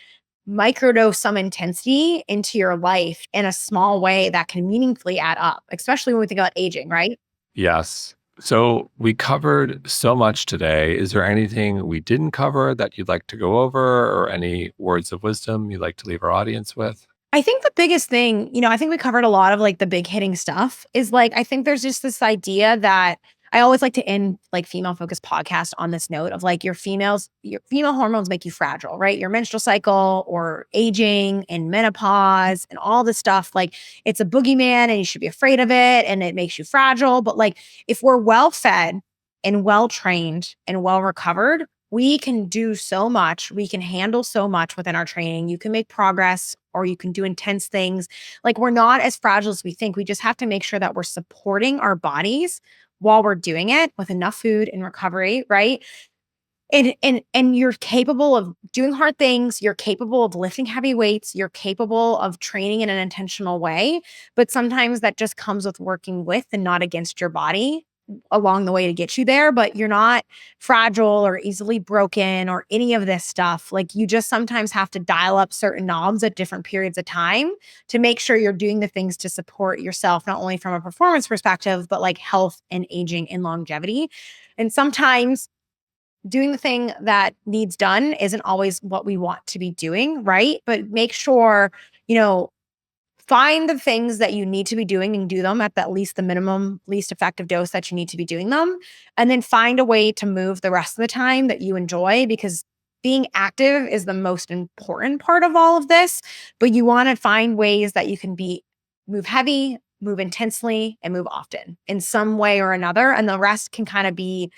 microdose some intensity into your life in a small way that can meaningfully add up, especially when we think about aging, right? Yes. So we covered so much today. Is there anything we didn't cover that you'd like to go over or any words of wisdom you'd like to leave our audience with? I think the biggest thing, I think we covered a lot of like the big hitting stuff is like, I think there's just this idea that I always like to end like female focused podcast on this note of like your female hormones make you fragile, right? Your menstrual cycle or aging and menopause and all this stuff. Like it's a boogeyman and you should be afraid of it and it makes you fragile. But like if we're well fed and well trained and well recovered, we can do so much. We can handle so much within our training. You can make progress or you can do intense things. Like we're not as fragile as we think. We just have to make sure that we're supporting our bodies while we're doing it with enough food and recovery, right? And you're capable of doing hard things, you're capable of lifting heavy weights, you're capable of training in an intentional way, but sometimes that just comes with working with and not against your body along the way to get you there, but you're not fragile or easily broken or any of this stuff. Like you just sometimes have to dial up certain knobs at different periods of time to make sure you're doing the things to support yourself, not only from a performance perspective, but like health and aging and longevity. And sometimes doing the thing that needs done isn't always what we want to be doing, right? But make sure, you know, find the things that you need to be doing and do them at that least the minimum, least effective dose that you need to be doing them. And then find a way to move the rest of the time that you enjoy because being active is the most important part of all of this. But you want to find ways that you can move heavy, move intensely, and move often in some way or another. And the rest can kind of be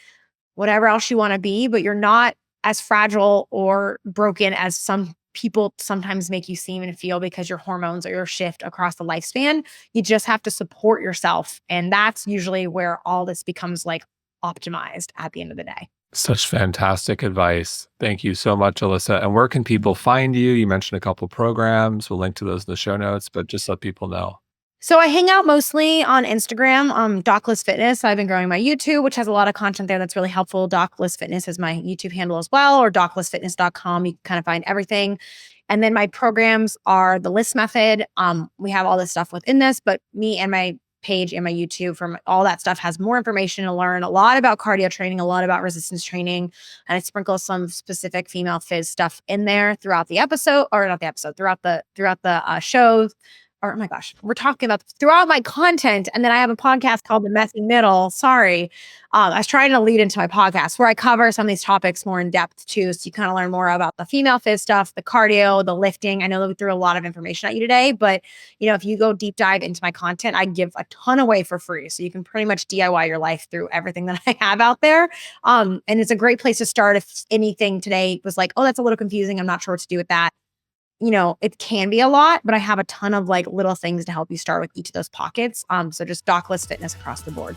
whatever else you want to be, but you're not as fragile or broken as some people sometimes make you seem and feel because your hormones or your shift across the lifespan. You just have to support yourself. And that's usually where all this becomes like optimized at the end of the day. Such fantastic advice. Thank you so much, Alyssa. And where can people find you? You mentioned a couple programs. We'll link to those in the show notes, but just let people know. So I hang out mostly on Instagram, Dockless Fitness. I've been growing my YouTube, which has a lot of content there that's really helpful. Dockless Fitness is my YouTube handle as well, or docklessfitness.com. You can kind of find everything. And then my programs are the LIST method. We have all this stuff within this, but me and my page and my YouTube from all that stuff has more information to learn a lot about cardio training, a lot about resistance training, and I sprinkle some specific female phys stuff in there throughout the episode, or not the episode, throughout the shows. Or, oh my gosh, we're talking about throughout my content. And then I have a podcast called The Messy Middle. Sorry. I was trying to lead into my podcast where I cover some of these topics more in depth too. So you kind of learn more about the female phys stuff, the cardio, the lifting. I know that we threw a lot of information at you today, but if you go deep dive into my content, I give a ton away for free. So you can pretty much DIY your life through everything that I have out there. And it's a great place to start if anything today was like, oh, that's a little confusing. I'm not sure what to do with that. It can be a lot, but I have a ton of like little things to help you start with each of those pockets. So just Dockless Fitness across the board.